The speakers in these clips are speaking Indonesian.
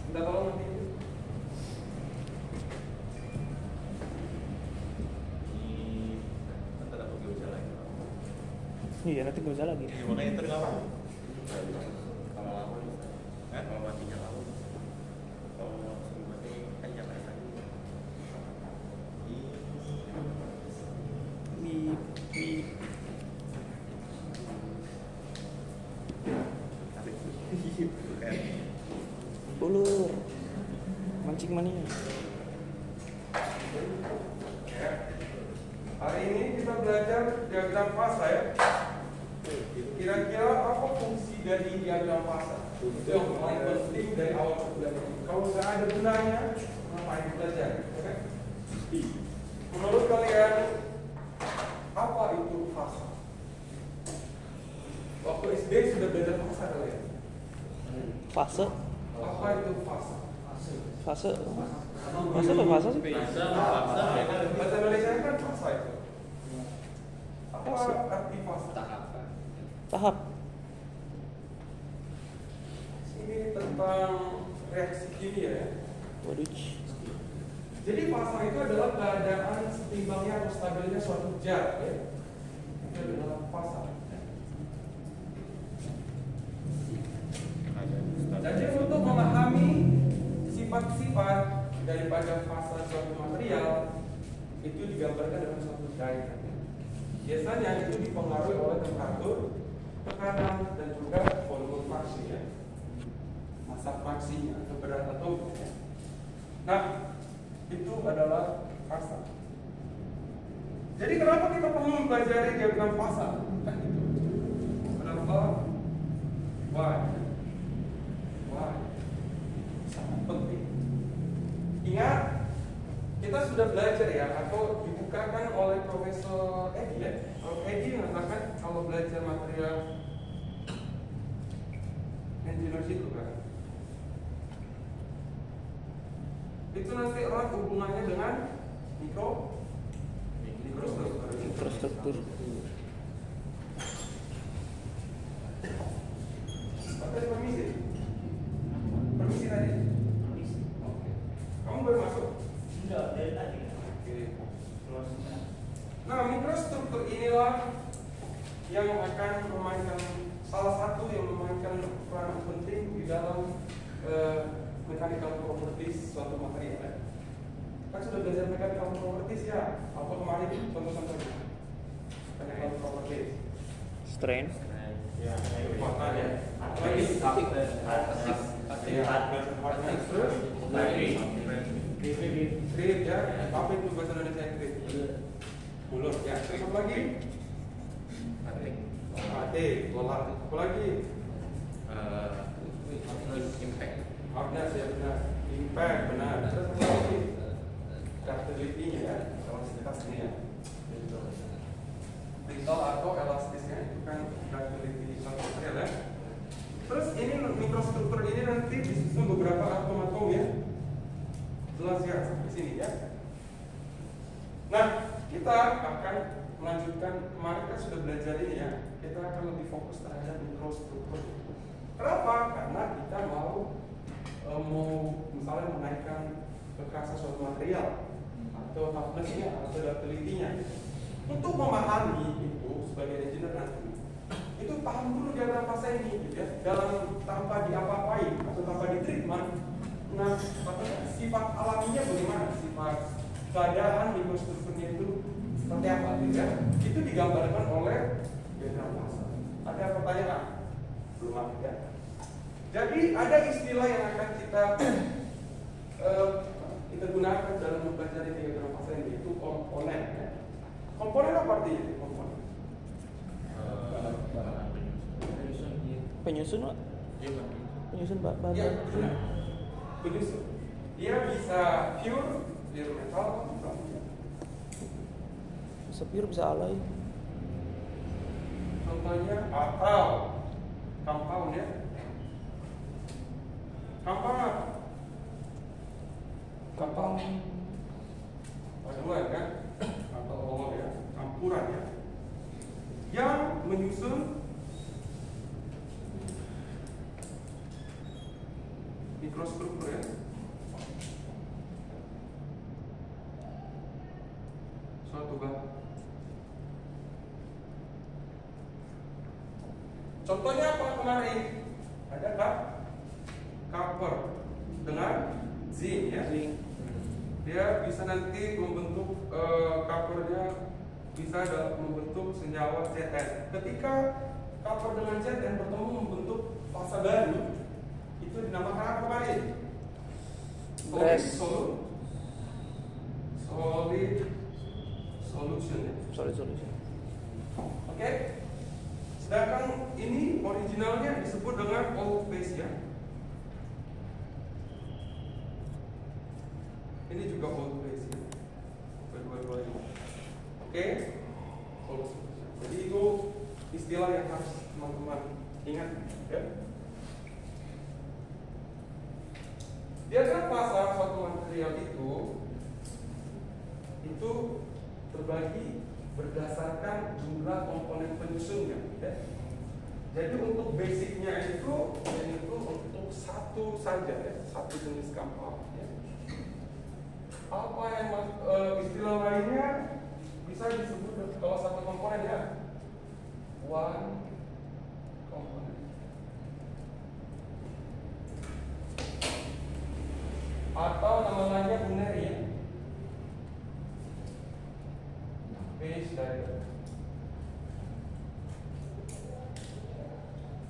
Minta tolong nanti. Iya, nanti gak usah lagi. Makanya ntar nggak apa? Kalau lama bisa. Kalau matinya lama. Kalau langsung mati kan jangan lagi. Ulur. Mancing mania. Hari ini kita belajar diagram fasa ya. Kira-kira apa fungsi dari diagram fasa? Itu yang paling penting dari awal belajar. Kalau nggak ada gunanya, ngapain belajar? Okay? Menurut kalian, apa itu fasa? Waktu SD sudah belajar fasa kalian? Fase. Apa itu fasa? Fase. Fase apa fase sih? Bahasa Indonesia kan fasa itu. Apa Fasa. arti fasa? Tahap. Ini tentang reaksi kimia ya. Waduh. Jadi fasa itu adalah keadaan seimbangnya atau stabilnya suatu zat ya. Itu adalah fasa. Jadi untuk memahami sifat-sifat daripada fasa suatu material itu digambarkan dengan suatu diagram. Biasanya itu dipengaruhi oleh temperatur, tekanan, dan juga volume fraksi ya. Massa fraksinya atau berat atom. Nah, itu adalah fasa. Jadi kenapa kita perlu mempelajari diagram fasa? Kan itu. Kenapa? Why? Sangat penting. Ingat, kita sudah belajar ya, atau dibukakan oleh Profesor Edi ya. Kalau Edi mengatakan kalau belajar material engineer itu kan, itu nanti erat hubungannya dengan mikrostruktur. Oke, permisi tadi. Oke. Kamu baru masuk? Enggak, dari tadi. Oke. Nah, mikrostruktur inilah yang akan memainkan salah satu yang memainkan peran penting di dalam mechanical properties suatu material. Kan sudah belajar mechanical properties ya? Apa kemarin contoh-contohnya? Mechanical properties. Strain. Ya, Kekuatan ya. Lagi hardness terus. Grit ya. Apa itu bahasa Indonesia grit? Bulur ya. Terus apa lagi? Bola. Apa lagi? Impact. Hardness ya benar. Impact benar. Terus apa lagi? Ductility-nya ya. Elastisitasnya ya. Brittle atau elastisnya itu kan ductility suatu material ya. Terus ini mikrostruktur ini nanti disusun beberapa atom-atom ya. Jelas ya sampai sini ya. Nah, kita akan melanjutkan, kemarin kita sudah belajar ini ya. Kita akan lebih fokus terhadap mikrostruktur. Kenapa? Karena kita mau misalnya menaikkan kekerasan suatu material atau toughness-nya atau ductility-nya. Untuk memahami itu sebagai engineer nanti, itu paham dulu diagram fasa ini gitu ya. Dalam tanpa diapa-apain atau tanpa ditreatment. Nah, sifat alaminya bagaimana? Sifat keadaan mikrostrukturnya itu seperti apa gitu ya? Itu digambarkan oleh diagram fasa. Ada pertanyaan? Belum ada ya? Jadi ada istilah yang akan kita gunakan dalam mempelajari diagram fasa ini, itu komponen ya. Komponen apa artinya? Komponen Penyusun, Pak. Penyusun bahan. ya, penyusun. Dia bisa pure metal, Bisa pure, bisa alloy. contohnya atau compound ya. Compound apa? Compound paduan kan? Atau ya, campuran ya. Yang menyusun mikrostruktur ya. Suatu bahan. Contohnya apa kemarin? Ada copper dengan zinc ya. Dia bisa nanti membentuk coppernya bisa membentuk senyawa Zn. Ketika copper dengan Zn bertemu membentuk fasa baru, itu dinamakan apa kemarin? Solid solution ya. Solid solution. Oke. Sedangkan ini originalnya disebut dengan old phase ya. Ini juga old phase ya. Kedua-duanya. Oke. Jadi itu istilah yang harus teman-teman ingat ya. Diagram fasa suatu material itu terbagi berdasarkan jumlah komponen penyusunnya ya. Jadi untuk basicnya itu untuk satu saja ya, satu jenis kapal ya. Apa yang istilah lainnya bisa disebut kalau satu komponen ya one komponen atau nama lainnya binary ya, base diagram.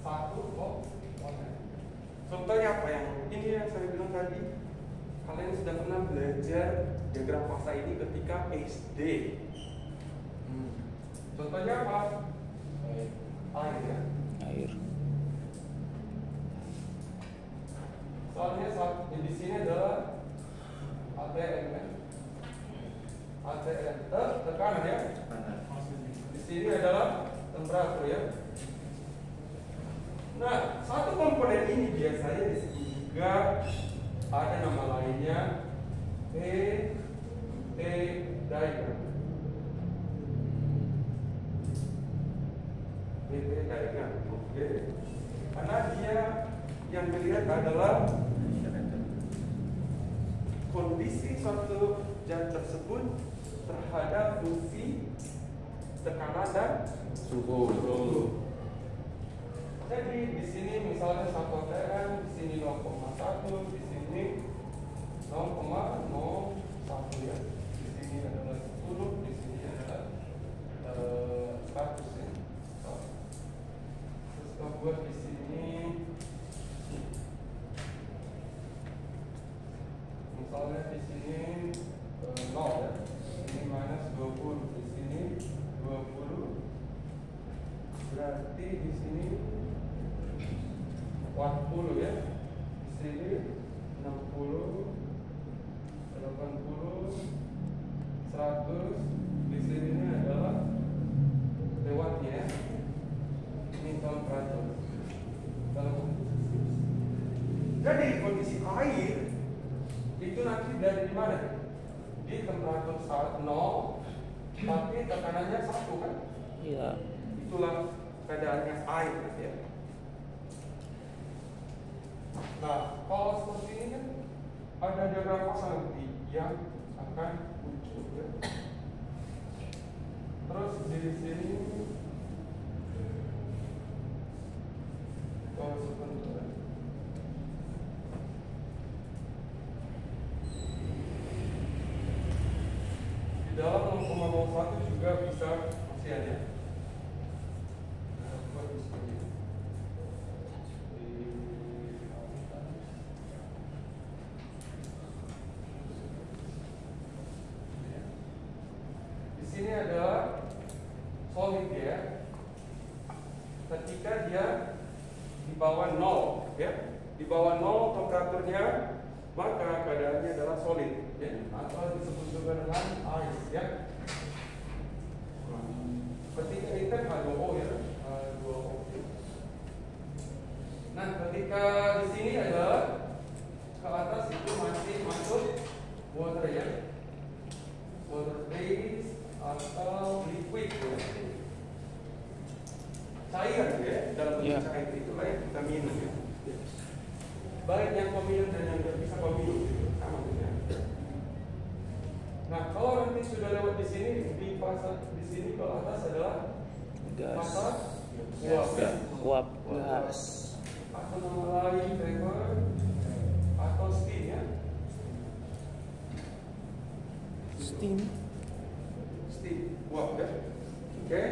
Satu komponen. Contohnya apa yang ini yang saya bilang tadi? Kalian sudah pernah belajar diagram fasa ini ketika SD. Contohnya apa? Air ya. Air. Soalnya di sini adalah ATM ya. ATM tekanan ya. Di sini adalah temperatur ya. Nah, satu komponen ini biasanya disebut juga ada nama lainnya PT diagram. PT diagram, oke. Karena dia yang dilihat adalah kondisi suatu zat tersebut terhadap fungsi tekanan dan suhu. Jadi di sini misalnya 1 atm, di sini 0,1, di sini 0,01 ya. Di sini adalah 10, di sini adalah 100 ya. Terus kita buat di sini misalnya di sini 0 ya. Ini minus 20, di sini 20. Berarti di sini 40 ya, di sini 60, 80, 100, di sini adalah lewatnya ya. Ini temperatur. Jadi kondisi air itu nanti dari di mana? Di temperatur saat 0, tapi tekanannya 1 kan? Iya. Itulah keadaannya air ya. Nah, kalau seperti ini kan ada diagram fasa nanti yang akan muncul ya. Terus di sini sebentar. Di dalam 0,01 juga bisa masih ada. Ini adalah solid ya. Ketika dia di bawah 0 ya, di bawah 0 temperaturnya, maka keadaannya adalah solid ya, atau disebut juga dengan ice ya. Ketika ini kan H2O ya, H2O. Nah, ketika di sini adalah ke atas itu masih masuk water ya, water phase atau liquid ya. cair ya, dalam bentuk cair itulah yang kita minum ya. Baik yang peminum dan yang tidak bisa peminum gitu, sama gitu ya. Nah, kalau nanti sudah lewat di sini, di fase di sini ke atas adalah fase uap ya. Uap gas. Atau nama lain vapor atau steam ya. Steam. Steam, uap ya. Oke.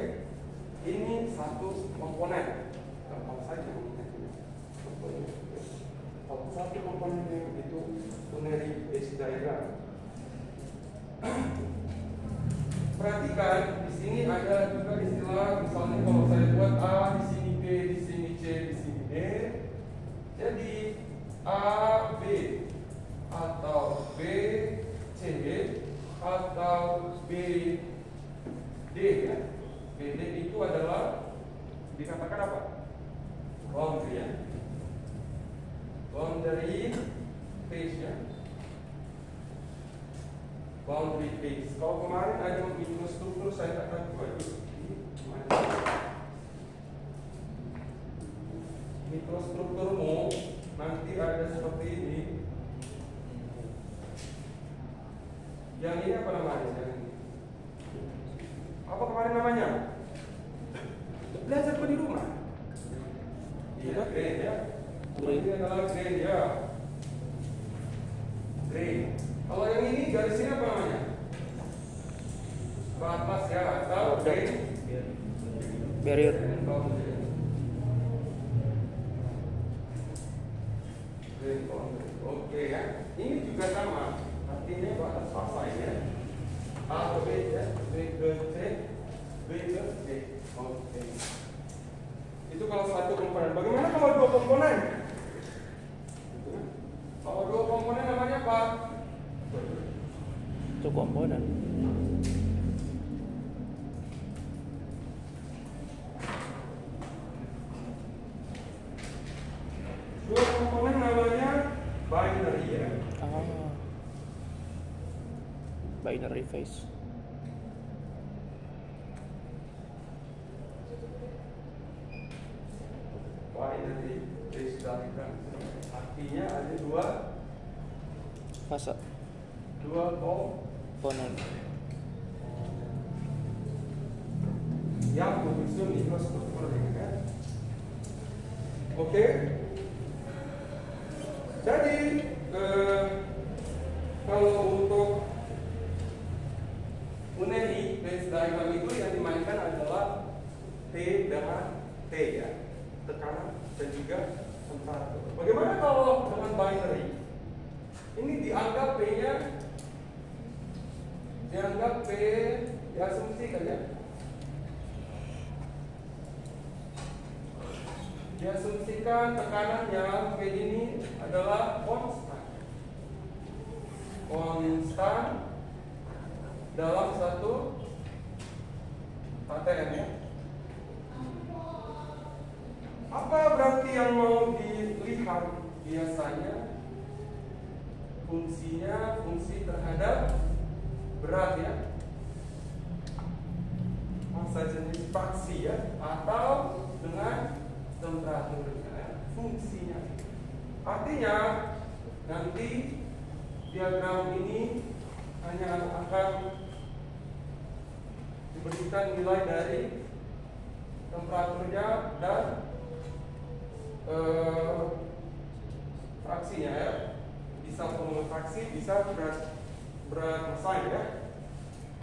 Ini satu komponen. Gampang saja. Kalau satu komponen itu unary phase diagram. Perhatikan di sini ada juga istilah, misalnya kalau saya buat A di sini, B di sini, C di sini, D. Jadi A B atau B C atau B D ya. B D itu adalah dikatakan apa? Boundary ya. Boundary phase ya. Boundary phase. Kalau kemarin ada mikrostruktur saya akan buat mikrostrukturmu nanti ada seperti ini. Yang ini apa namanya? Yang ini. Apa kemarin namanya? Belajar di rumah. Iya, grain ya. Ini adalah grain ya. Grain. Kalau yang ini garisnya apa namanya? Batas ya atau grain Barrier. Oke ya. Ini juga sama. Artinya batas fasa ya. A ke B ya, B ke C, B ke D. Oke. Itu kalau satu komponen. Bagaimana kalau dua komponen? Kalau dua komponen namanya apa? Itu komponen. Dua komponen namanya binary ya. Binary phase. Binary phase diagram. Artinya ada dua Fase. dua komponen yang menyusun mikrostruktur kan? Oke. Jadi kalau untuk unary phase diagram itu yang dimainkan adalah T dengan T ya, tekanan dan juga temperatur. Bagaimana kalau dengan binary? Ini dianggap P-nya P diasumsikan ya. Diasumsikan tekanannya P ini adalah konstan. Konstan dalam satu ATM ya. Apa berarti yang mau dilihat biasanya? Fungsinya fungsi terhadap berat ya, massa jenis fraksi ya, atau dengan temperaturnya ya, fungsinya. Artinya nanti diagram ini hanya akan diberikan nilai dari temperaturnya dan fraksinya ya. Bisa formula fraksi, bisa berat massa ya.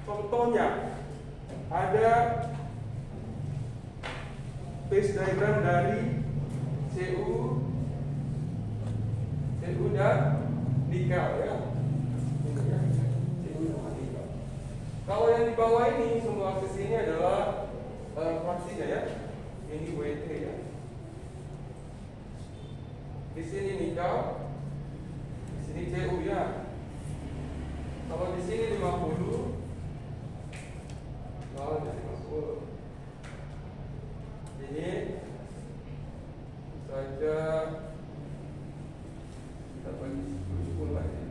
Contohnya ada phase diagram dari Cu dan nikel ya. Kalau yang di bawah ini semua aksis ini adalah fraksinya ya. Ini WT ya. Di sini nikel, di sini Cu ya. Kalau di sini 50, kalau di 50. Ini saja kita bagi 10 lagi.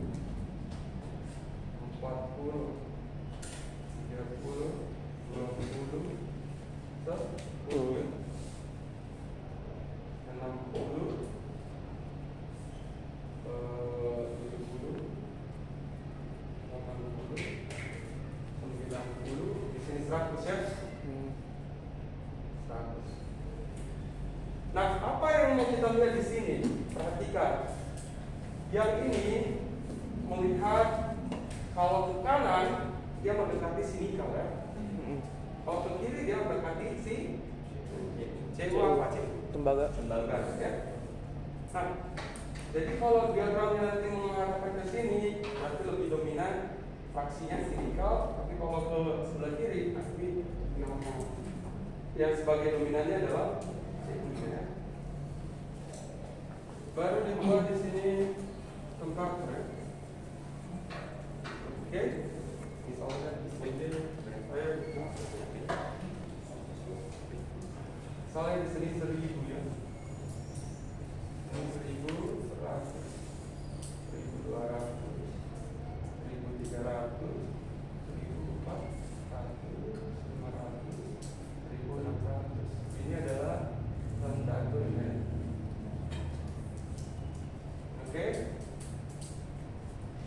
40, 30, 20, 10. sini. Perhatikan. Yang ini melihat kalau ke kanan dia mendekati si nikel ya. Kalau ke kiri dia mendekati si CU apa C? Tembaga. Ya. Nah, jadi kalau diagramnya nanti mengarahkan ke sini, berarti lebih dominan fraksinya si nikel. Tapi kalau ke sebelah kiri, nanti yang sebagai dominannya adalah CU ya. Baru dibuat di sini tempat ya. Oke, misalnya di sini misalnya di sini 1000 ya. 1000, 100, 1200, 1300, 1400, 500, 1600. Ini adalah tentakel ya. Oke.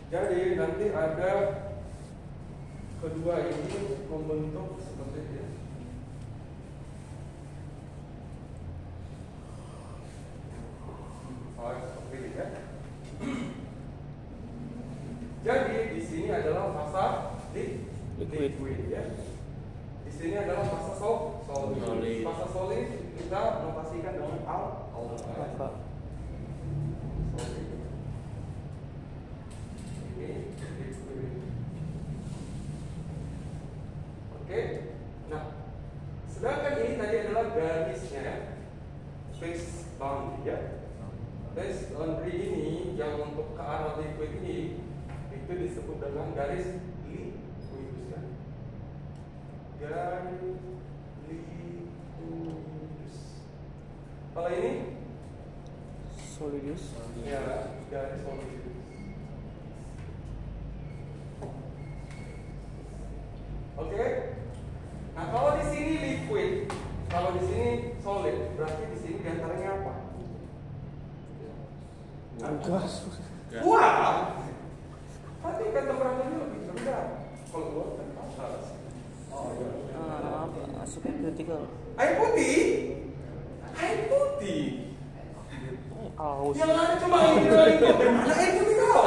Jadi nanti ada kedua ini membentuk seperti ini. Seperti ini ya. Jadi di sini adalah fasa liquid ya. Di sini adalah fasa solid. Fasa solid kita notasikan dengan alfa. Oke, nah sedangkan ini tadi adalah garisnya ya, phase boundary ya. Phase boundary ini yang untuk ke arah liquid ini itu disebut dengan garis liquidus ya. Garis liquidus. Kalau ini Solidus. ya, garis solidus. Oke. Nah, kalau di sini liquid, kalau di sini solid, berarti di sini diantaranya apa? Gas. Wah. Tapi kan temperaturnya lebih rendah. Kalau buat kan panas. Oh iya. Apa? Super critical. Air putih. Air putih. Aus. Yang ada cuma ini lagi. Mana air putih kau?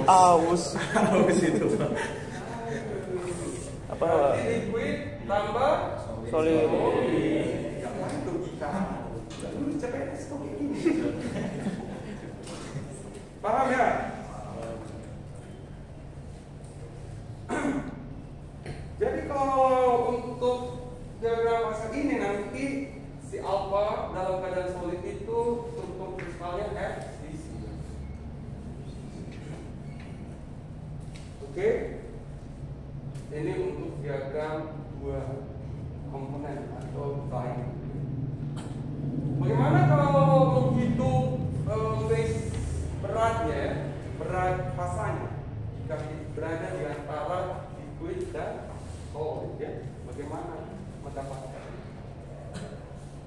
Aus. Aus itu. Apa? Berarti liquid tambah Solid. Yang lain logika. Lu CPNS kok kayak gini. Paham ya? Jadi kalau untuk diagram fase ini nanti si alfa dalam keadaan solid itu struktur kristalnya F di sini. Oke? Ini untuk diagram dua komponen atau bind. Bagaimana kalau menghitung phase beratnya, berat fasanya jika berada di antara liquid dan solid ya? Bagaimana mendapatkan?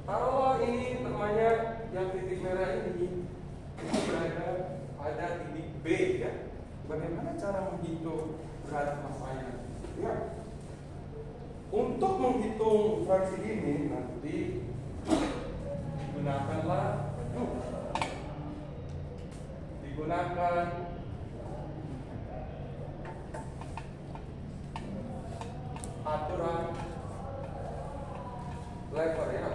Kalau ini namanya yang titik merah ini berada pada titik B ya. Bagaimana cara menghitung berat masanya? Ya, untuk menghitung fraksi ini nanti digunakan aturan lever ya.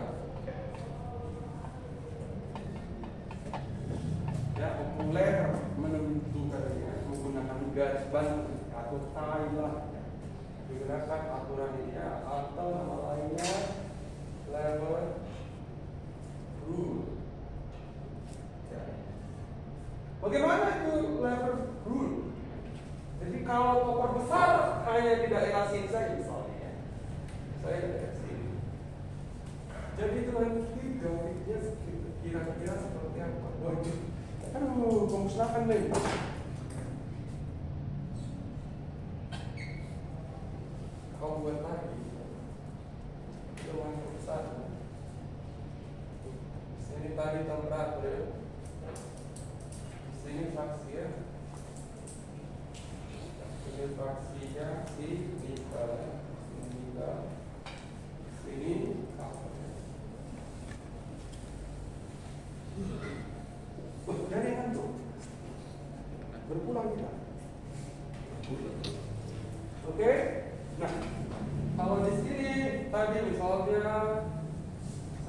Ya, populer menentukannya menggunakan garis bantu atau tie lah. Digunakan aturan ini ya, atau nama lainnya lever rule. Ya. Bagaimana itu lever rule? Jadi kalau koper besar hanya di daerah sini saja misalnya ya. Saya di daerah sini. Jadi itu nanti grafiknya kira-kira seperti apa? Waduh, aduh, memusnahkan deh. Kau buat lagi itu masuk besar. Sini tadi temperatur ya. Sini fraksi ya. Ini fraksinya si nikel. Sini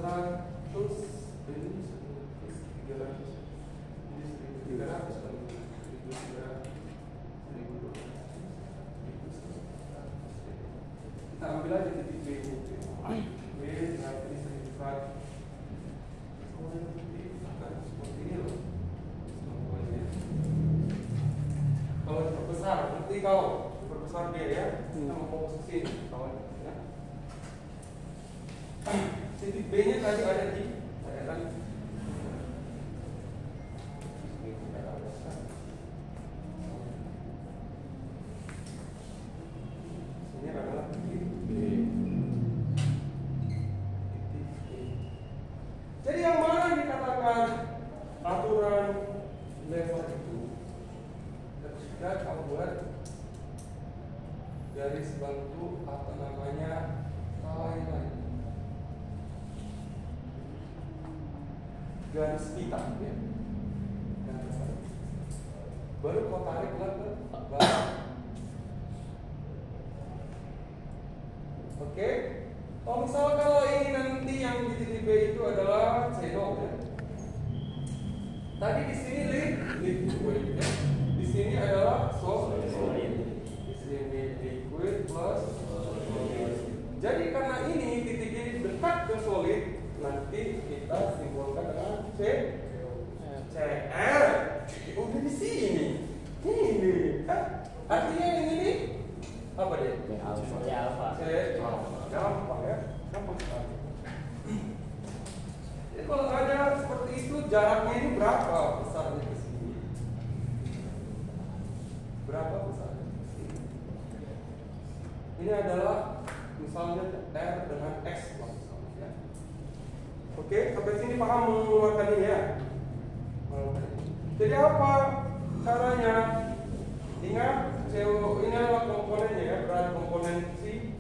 ini 1.300 ini 1.300 kan 1.200 kita ambil aja titik B ini berarti 1.400 seperti ini loh. Kalau diperbesar nanti kau diperbesar dia ya kita mau fokus ke sini kawan ya. Titik B nya tadi ada di daerah ini adalah titik B. Jadi yang mana dikatakan aturan level itu ketika kamu buat garis bantu atau namanya line garis pita ya. Baru kau tarik ke bawah. Oke. Kalau misal kalau ini nanti yang di titik B itu adalah C0 ya. Tadi di sini liquid ya. Di sini adalah solid. Di sini liquid plus solid. Jadi karena ini titik ini dekat ke solid, nanti kita simbolkan dengan CL. Udah di sini. Ini. Artinya yang ini apa dia? alfa. Gampang ya, gampang sekali. Jadi kalau ada seperti itu jaraknya ini berapa besarnya ke sini? Berapa besarnya ke sini? Ini adalah misalnya R dengan X misalnya. Oke, sampai sini paham mengeluarkan ini ya? Jadi apa caranya? Ingat, CO ini adalah komponennya ya, berat komponen si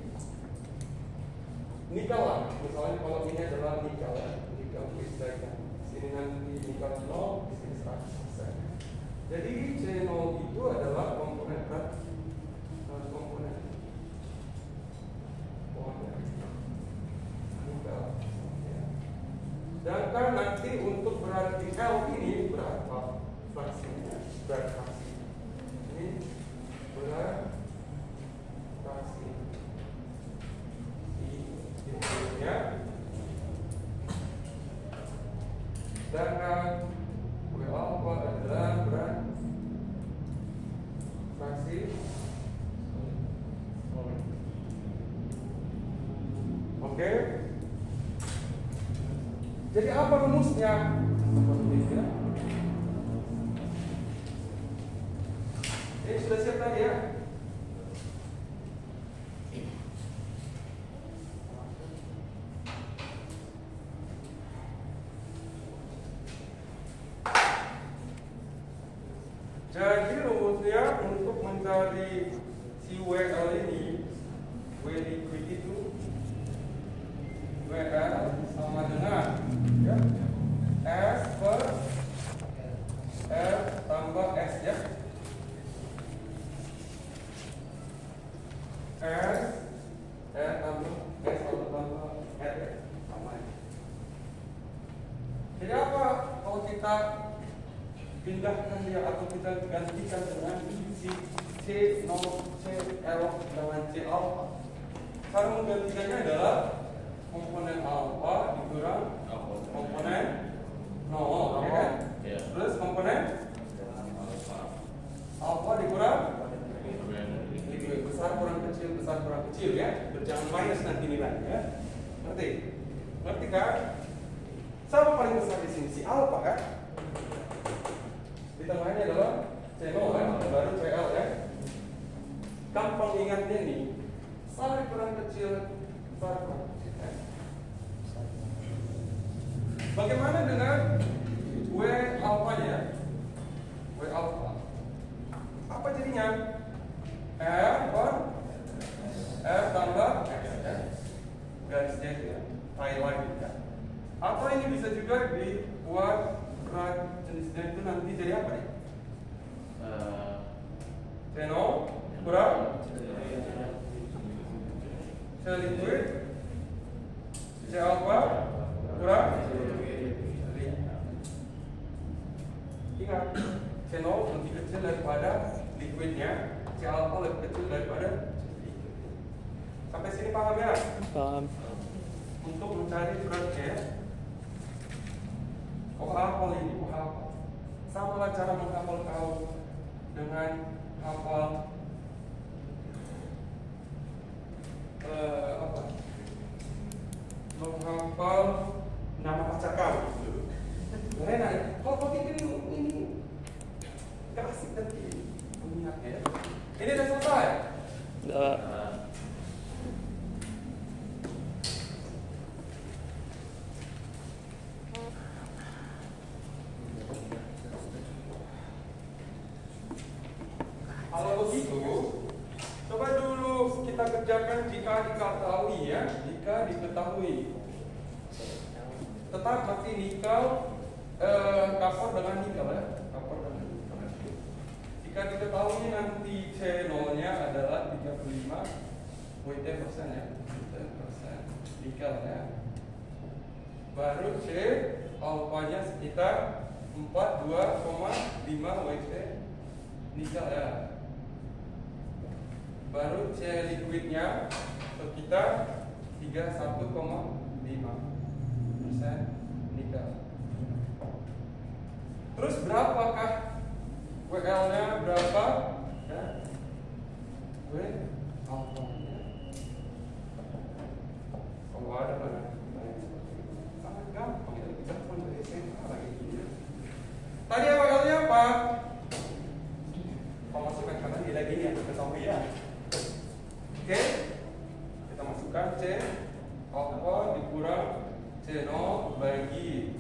nikel lah. Misalnya kalau ini adalah nikel ya, nikel kristalkan. Sini nanti nikel 0, di sini 100%. Jadi C0 itu adalah komponen berat komponen nikel. Sedangkan nanti untuk berat nikel ini berapa fraksinya? Berat fraksi. Ini berat fraksi ya. Sedangkan W alpha adalah berat fraksi oke. Jadi apa rumusnya? Ini sudah siap tadi ya? Jadi rumusnya untuk mencari si WL ini, W liquid itu WL sama dengan ya, S per R tambah S ya. S tambah S tambah R sama. Jadi apa kalau kita pindahkan dia atau kita gantikan dengan si C0 CL dengan C alpha? Cara menggantikannya adalah komponen alpha dikurang komponen 0 ya kan? Plus komponen alpha dikurang besar kurang kecil ya, berjangan minus nanti nilainya ya. Ngerti kan? Siapa paling besar di sini? Si alpha kan? Di tengahnya adalah C0 kan, baru CL ya. Gampang ingatnya nih, besar kurang kecil, besar kurang kecil kan? Bagaimana dengan W alpha nya? W alpha apa jadinya? R per R tambah garisnya itu ya, Thailand ya. Atau ini bisa juga dibuat berat jenisnya itu nanti jadi apa nih? C0 kurang C liquid C alpha kurang ingat C0 lebih kecil daripada liquidnya, C alpha lebih kecil daripada liquid. Sampai sini paham ya? Paham. Untuk mencari beratnya, kok hafal ini, kok hafal. Sama lah cara menghafal kau dengan hafal menghafal nama pacar kau. Karena kalau ini gak asik nanti mengingatnya. Ini udah selesai. Udah. Kalau begitu, coba dulu kita kerjakan jika diketahui ya, jika diketahui. Tetap masih nikel, kapur dengan nikel ya, kapur dengan nikel. Jika diketahui nanti C0-nya adalah 35 WT% ya, WT% nikel ya. Baru C alfanya sekitar 42,5 WT nikel ya. Baru C liquidnya sekitar 31,5% nikel. Terus berapakah WL-nya berapa? Ya. W alpha-nya. Oh ada mana? Sangat gampang ya, kita pun dari SMA lagi gini. Tadi WL-nya apa? Masukkan karena nilai gini yang ketahui ya. Oke, kita masukkan C alpha dikurang C0 bagi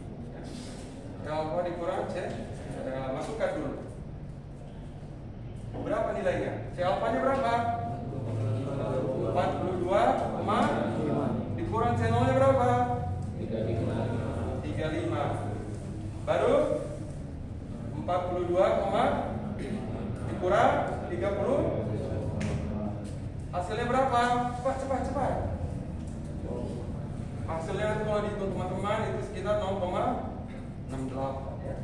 C alpha dikurang C. Masukkan dulu. Berapa nilainya? C alpha-nya berapa? 42,5 dikurang C0-nya berapa? 35. Baru 42, dikurang 30. Hasilnya berapa? Cepat. Hasilnya kalau dihitung teman-teman itu sekitar 0,68 ya.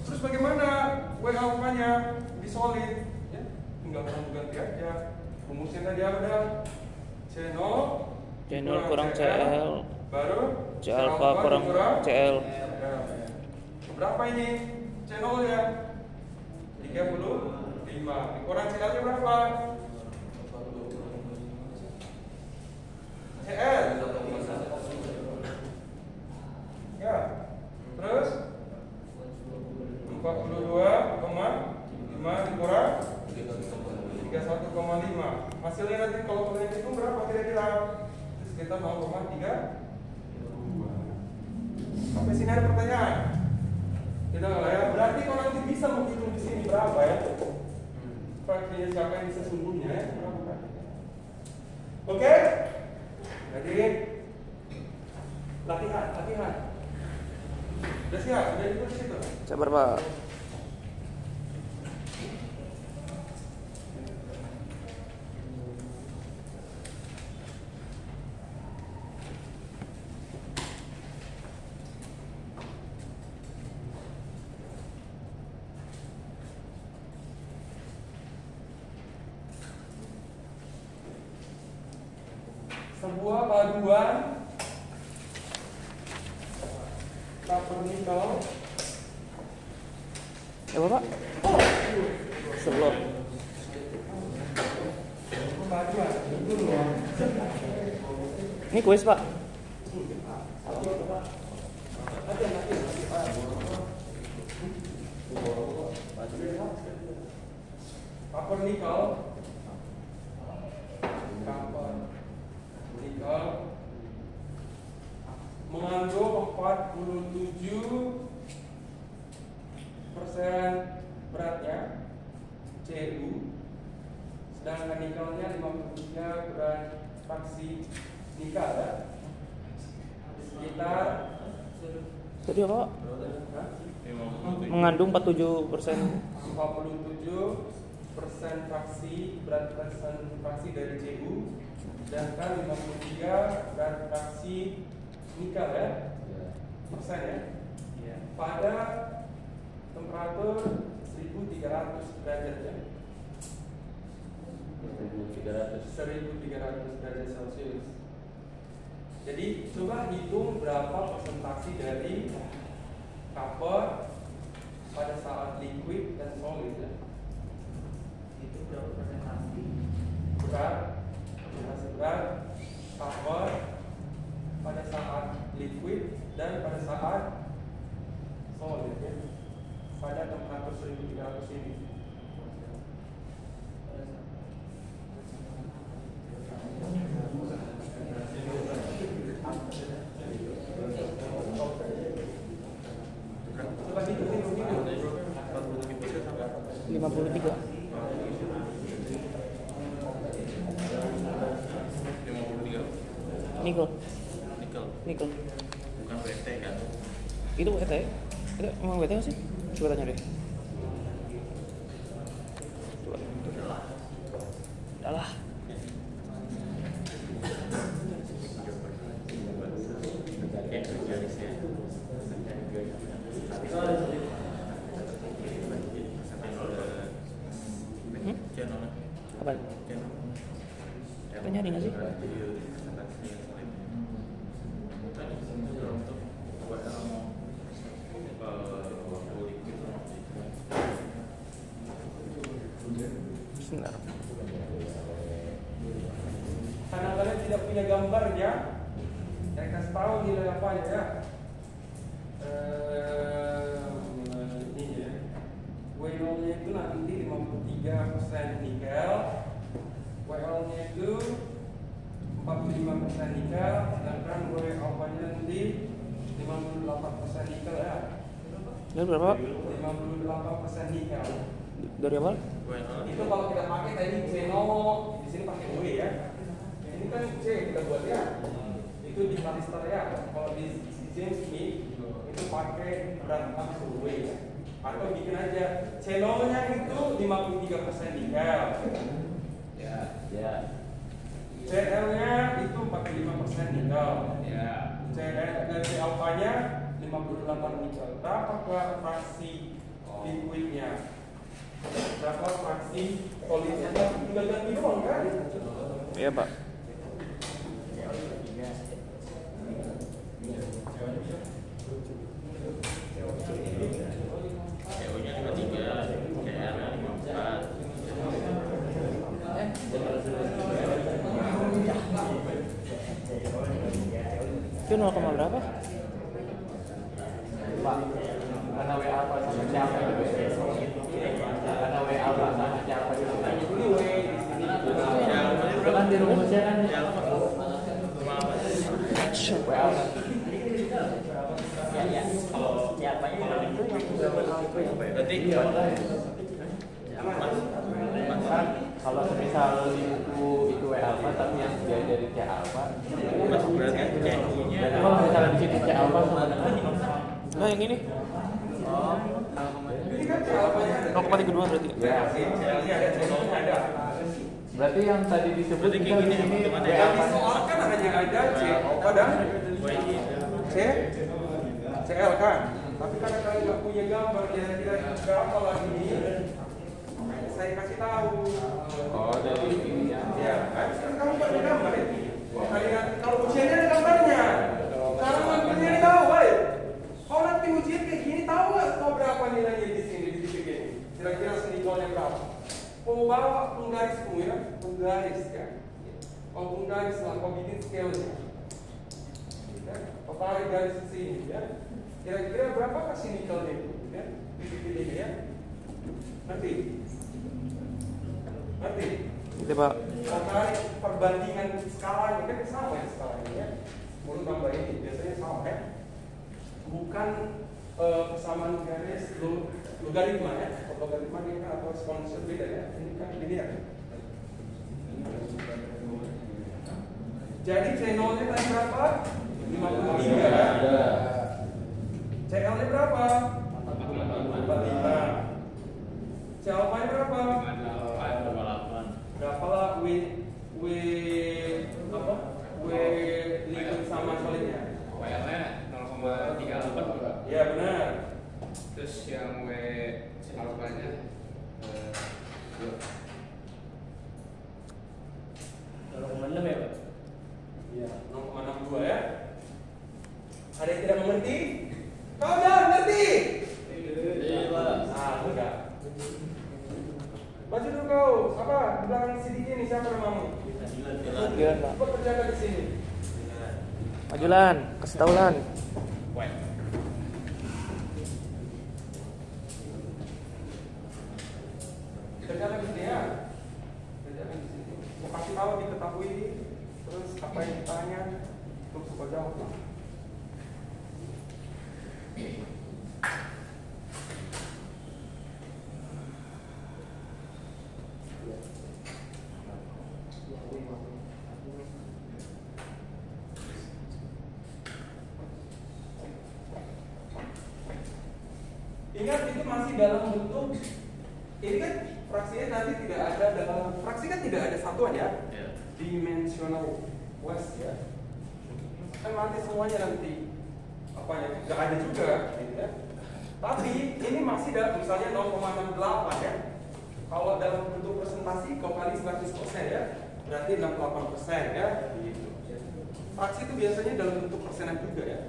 Terus bagaimana W alpha-nya di solid? Ya, tinggal ganti aja. Rumusnya tadi ada C0 kurang CL, baru C alpha kurang CL. Berapa ini C0-nya? 35. Dikurang CL-nya berapa? CL. Ya. Terus 42,5 dikurang 31,5. Hasilnya nanti kalau kalian hitung berapa kira-kira? Sekitar 0,3. Sampai sini ada pertanyaan? Tidak lah ya. Berarti kalau nanti bisa menghitung di sini berapa ya? Fraksinya siapa yang sesungguhnya ya? Oke? Jadi latihan. Udah siap? Udah itu di situ. Sabar, Pak. Sebuah paduan copper nickel. Ya, Bapak. Sebelum. Paduan dulu. Ini kuis, Pak. Copper nickel. Mengandung 47% beratnya Cu, sedangkan nikelnya 53 berat fraksi nikel ya. Sekitar Tadi apa, Pak? Mengandung 47%. 47% fraksi berat fraksi dari Cu, sedangkan 53 berat fraksi nikel ya, persen ya, pada temperatur 1300 derajat ya. 1300 derajat Celcius. Jadi coba hitung berapa persentase dari copper pada saat liquid dan solid ya. Itu berapa persentase? Berat copper pada saat liquid dan pada saat solid ya. Pada temperatur 1300 ini. Coba hitung. 53. 53. Nikel. Nikel. Bukan WT kan? Itu WT? Itu emang WT nggak sih? Coba tanya deh. Coba. Udah lah. Apa? Kita nyari nggak sih? Sebentar. Karena kalian tidak punya gambarnya, saya kasih tahu nilai apa ya. Ini ya. W0-nya itu nanti 53% nikel, WL-nya itu 45% nikel, sedangkan W-alpha-nya nanti 58% nikel ya. Dari berapa? 58% nikel. Dari awal? Itu kalau kita pakai tadi C0, di sini pakai W ya. Ini kan C kita buat ya. Itu di kalister ya. Kalau di James Smith itu pakai berat langsung W ya. Atau bikin aja C0-nya itu 53% nikel. Ya. CL-nya itu 45% nikel. Ya. C alpha-nya 58 nikel. Berapa fraksi liquidnya? Berapa fraksi solidnya? Tinggal ganti doang kan? Iya, Pak. CO-nya 53, CR-nya 54. Itu 0, berapa? Pak, karena W alpha sama C alpha itu beda. Karena W alpha sama C alpha itu beda. Ini W di sini. Kan di rumusnya kan W alpha. Ya, kalau siapanya Berarti Kalau semisal di buku itu W alpha tapi yang dia dari C alpha, masuk berarti CU-nya. berarti kalau misalnya di situ C alpha sama dengan Nah, yang ini. oh, Ini kan C alpha-nya ada. 0,32 berarti. ya. CL-nya ada, C0-nya ada. Berarti yang tadi disebut Berarti kita kayak di gini, sini gimana W ya? Yang alpha. disoalkan hanya ada C alpha dan CL kan. Tapi karena kalian nggak punya gambar kira-kira berapa lagi ini, saya kasih tahu. Oh, dari ini ya. Ya, kan sekarang kamu nggak ada gambar ya. Kalau ujiannya ada gambarnya. Sekarang ujiannya tahu, baik. Kalau nanti ujian kayak gini tahu nggak tahu berapa nilainya di sini di titik ini? Kira-kira senikolnya berapa? Mau bawa penggarismu ya, penggaris kan. Kalau penggaris lah, kau bikin scale-nya. Ya, kau tarik garis ke sini ya. Kira-kira berapa kasih nikelnya itu? Ya, titik ini ya. Nanti. Itu, Pak. Kau tarik perbandingan skalanya kan sama ya skalanya ya. Mulut tambah ini biasanya sama ya. Bukan kesamaan garis logaritma ya. Logaritma ini kan atau eksponensial beda ya. Ini kan linear. Jadi C0-nya tadi berapa? 53 ya. CL-nya berapa? 45. C alpha-nya berapa? 58. Berapa lah W liquid sama solidnya? Ya benar. Terus yang W alfanya 0,6 ya Pak? Iya, 0,62 ya. Ada yang tidak mengerti? Kau jangan mengerti. Iya Pak. Ah, enggak. Maju dulu kau. Apa? Di belakang sini ini siapa namamu? Gilan, Pak. Coba kerjakan di sini. Maju Lan, kasih tau Lan. Kerjakan di sini ya. Kerjakan di sini. Mau kasih tahu diketahui. Terus apa yang ditanya? Terus kau jawab. Ingat itu masih dalam bentuk ini kan fraksinya nanti tidak ada dalam fraksi kan tidak ada satuan ya, dimensional West ya, kan nanti semuanya nanti apa ya nggak ada juga gitu ya. Tapi ini masih dalam misalnya 0,68 ya. Kalau dalam bentuk presentasi kau kali 100% ya, berarti 68% ya. Gitu. Fraksi itu biasanya dalam bentuk persenan juga ya.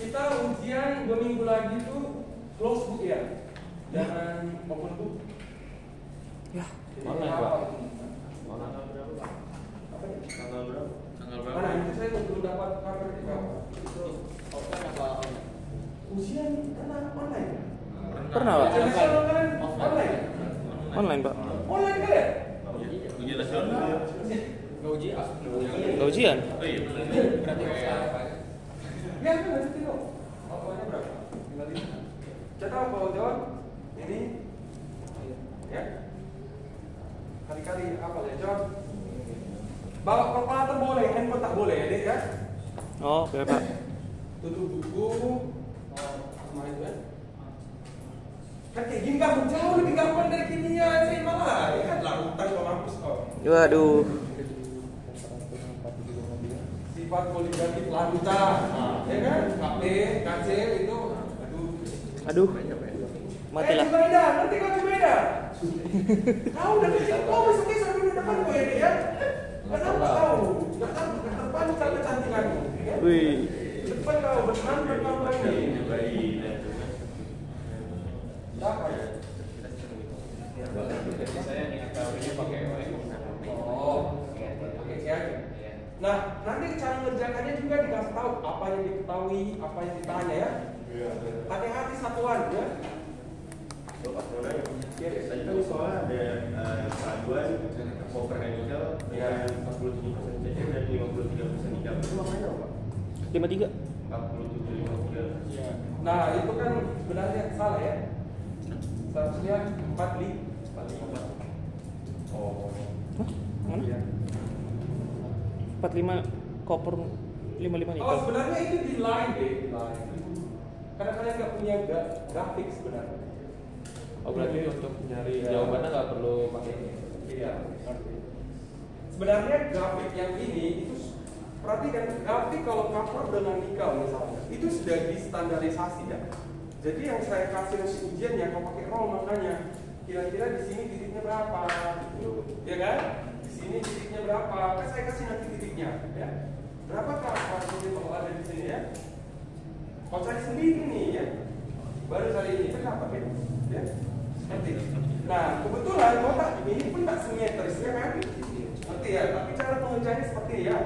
Kita ujian 2 minggu lagi tuh close book ya, jangan open book. Ya, Online Pak. Mana? Apa nih? Tanggal berapa? Mana? Itu saya belum dapat kabar di bawah. Offline apa online? Ujian karena online. Pernah, Pak? Nasional kan online. Online, Pak. Online kan ya? Ujian nasional. nggak ujian? Gak ujian? Oh iya. Berarti apa? Ya kan nanti dong. Apanya berapa? Tinggal ini. Catat bahwa jawab ini ya. Kali-kali apa ya jawab? Bawa kalkulator boleh, handphone tak boleh ya, Dek ya. Oh, oke Pak. Tutup buku. Sama itu kan. Kan kayak gini kan jauh lebih gampang dari kimia sih malah. Ya kan larutan kau mampus kau. Waduh. Sifat koligatif larutan. Ya kan? KP, KC itu Aduh. Matilah. Jubaida, nanti kau Jubaida. Kau udah kecil, kau besoknya sampai di depan gue ini ya. Kenapa kau? Gak tahu, depan sampai cantikanmu. Ya? Wih. Depan kau berman lagi. Siapa ya? Jadi saya nih ini pakai Oh, oke siap. Nah, nanti cara mengerjakannya juga dikasih tahu apa yang diketahui, apa yang ditanya ya. Hati-hati satuan ya. Tadi kan soalnya ada paduan overhangel dengan 47% CC dan 53% hijab. Itu makanya apa? 53. 47-53. Nah, itu kan sebenarnya salah ya. Seharusnya 45. Oh. Hah? Mana? 45 koper 55 itu. Oh, sebenarnya itu di line deh, di line. Karena kalian nggak punya grafik sebenarnya. Oh berarti untuk mencari jawabannya nggak perlu pakai ini. Iya. Sebenarnya grafik yang ini itu perhatikan grafik kalau cover dengan nikel misalnya itu sudah distandarisasi ya. Jadi yang saya kasih hasil ujiannya kalau pakai roll makanya kira-kira di sini titiknya berapa gitu, ya kan? Di sini titiknya berapa? Kan saya kasih nanti titiknya, ya. Berapakah hasilnya kalau ada di sini ya? Kalau cari sendiri nih ya, baru cari ini kan apa ya? Ya, seperti ini. Nah kebetulan kotak ini pun tak simetris ya kan? Ngerti ya? Tapi cara pengerjaannya seperti ini ya.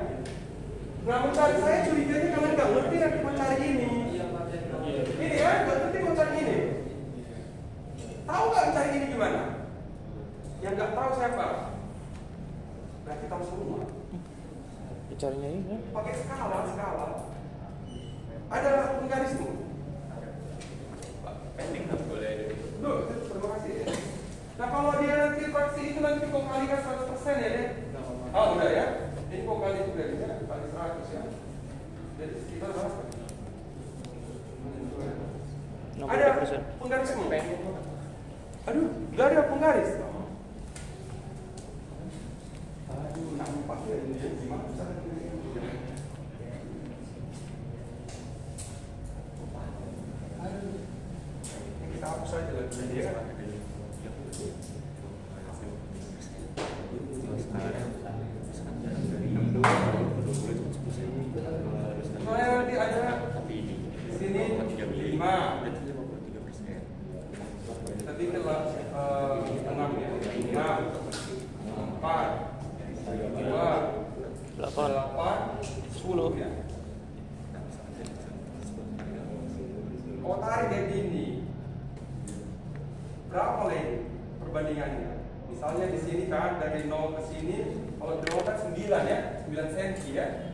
Nah mencari saya curiganya kalian nggak ngerti nanti mencari ini. Ini ya, nggak ngerti mau cari ini. Tahu nggak mencari ini gimana? Yang nggak tahu siapa? Berarti tahu semua. Caranya ini kan? Pakai skala. Ada penggarismu? Pending nggak boleh. Loh, terima kasih ya. Nah kalau dia nanti fraksi itu nanti kau kalikan 100% ya deh. Oh udah ya. Ini kau kali juga ya, kali 100 ya. Jadi sekitar berapa? Ada 60%. penggarismu? Aduh, nggak ada penggaris. Aduh, nampak ya ini gimana cara kita hapus saja lagi ya. Soalnya nanti ada di sini 5. Tadi kelas 6 ya. 5, 4, 2, 8, 10 ya. Kau tarik kayak gini. Berapa lagi perbandingannya? Misalnya di sini kan dari 0 ke sini, kalau 0 kan 9 ya, 9 cm ya.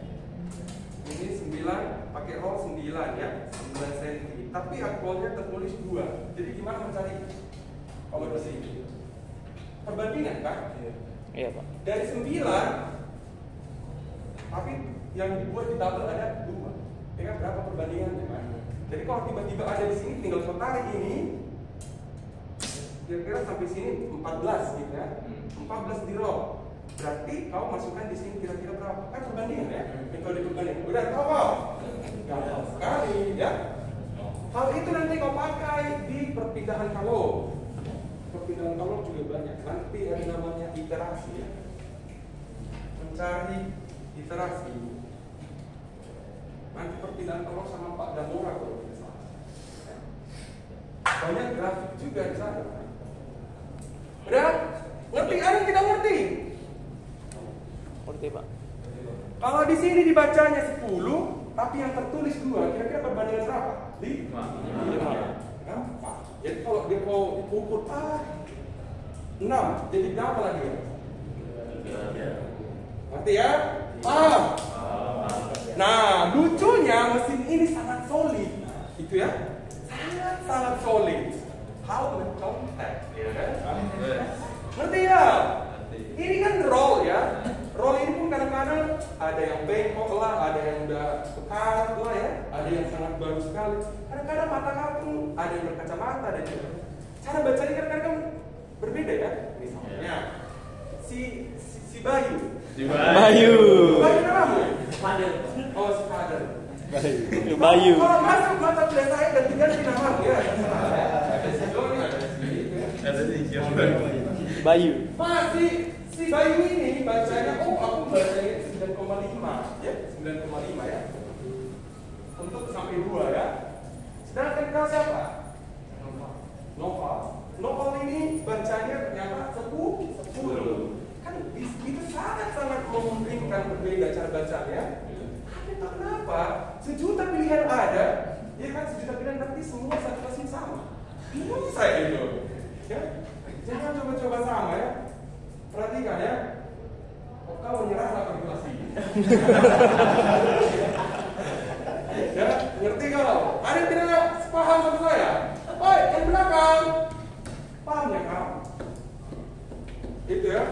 Ini 9 pakai roll 9 ya, 9 cm. Tapi aktualnya tertulis 2. Jadi gimana mencari kalau di sini? Perbandingan kan? Iya Pak. Dari 9, tapi yang dibuat di tabel ada 2. Ya kan berapa perbandingannya kan? Jadi kalau tiba-tiba ada di sini, tinggal kau tarik ini. Kira-kira sampai sini 14 gitu ya. 14 di roll. Berarti kau masukkan di sini kira-kira berapa? Kan perbandingan ya. Metode perbandingan. Udah tahu kau? Gampang sekali ya. Hal itu nanti kau pakai di perpindahan kalor. Perpindahan kalor juga banyak. Nanti ada namanya iterasi ya. Mencari iterasi. Nanti perpindahan kalor sama Pak Damora kalau tidak salah. Banyak grafik juga di sana. Udah? Ngerti? Ada yang tidak ngerti? Ngerti Pak. Kalau di sini dibacanya 10, tapi yang tertulis 2, kira-kira perbandingan berapa? 5. Gampang. Jadi kalau dia mau ukur 6, jadi berapa lagi? Ngerti ya? Paham? Nah, lucunya mesin ini sangat solid, gitu ya? Sangat solid. How to contact, ya kan? Ngerti ya? Ini kan roll ya. Roll ini pun kadang-kadang ada yang bengkok lah, ada yang udah sekarat lah ya, ada yang sangat baru sekali. Kadang-kadang mata kamu ada yang berkacamata dan juga cara bacanya kadang-kadang berbeda ya. Misalnya si Bayu. Bayu. Bayu namamu? Padel. Oh, si Father. Bayu. Kalau masuk mata kuliah saya dan ganti namamu ya. Ada si Doni, ada si Bayu. si Bayu ini bacanya, aku bacanya 9,5 ya, 9,5 ya. Untuk sampai 2 ya. Sedangkan kau siapa? Novel. Novel ini bacanya ternyata 10. Kan itu sangat-sangat memungkinkan berbeda cara bacanya. Tapi kenapa? 1 juta pilihan ada, ya kan 1 juta pilihan tapi semua satu mesin sama. Bingung saya itu. Ya, jangan coba-coba sama ya. Perhatikan ya. Kok kau menyerahlah kalkulasi. Ya, ngerti kalau? Ada yang tidak paham sama saya? Oi, yang belakang. Paham ya kau? Itu ya.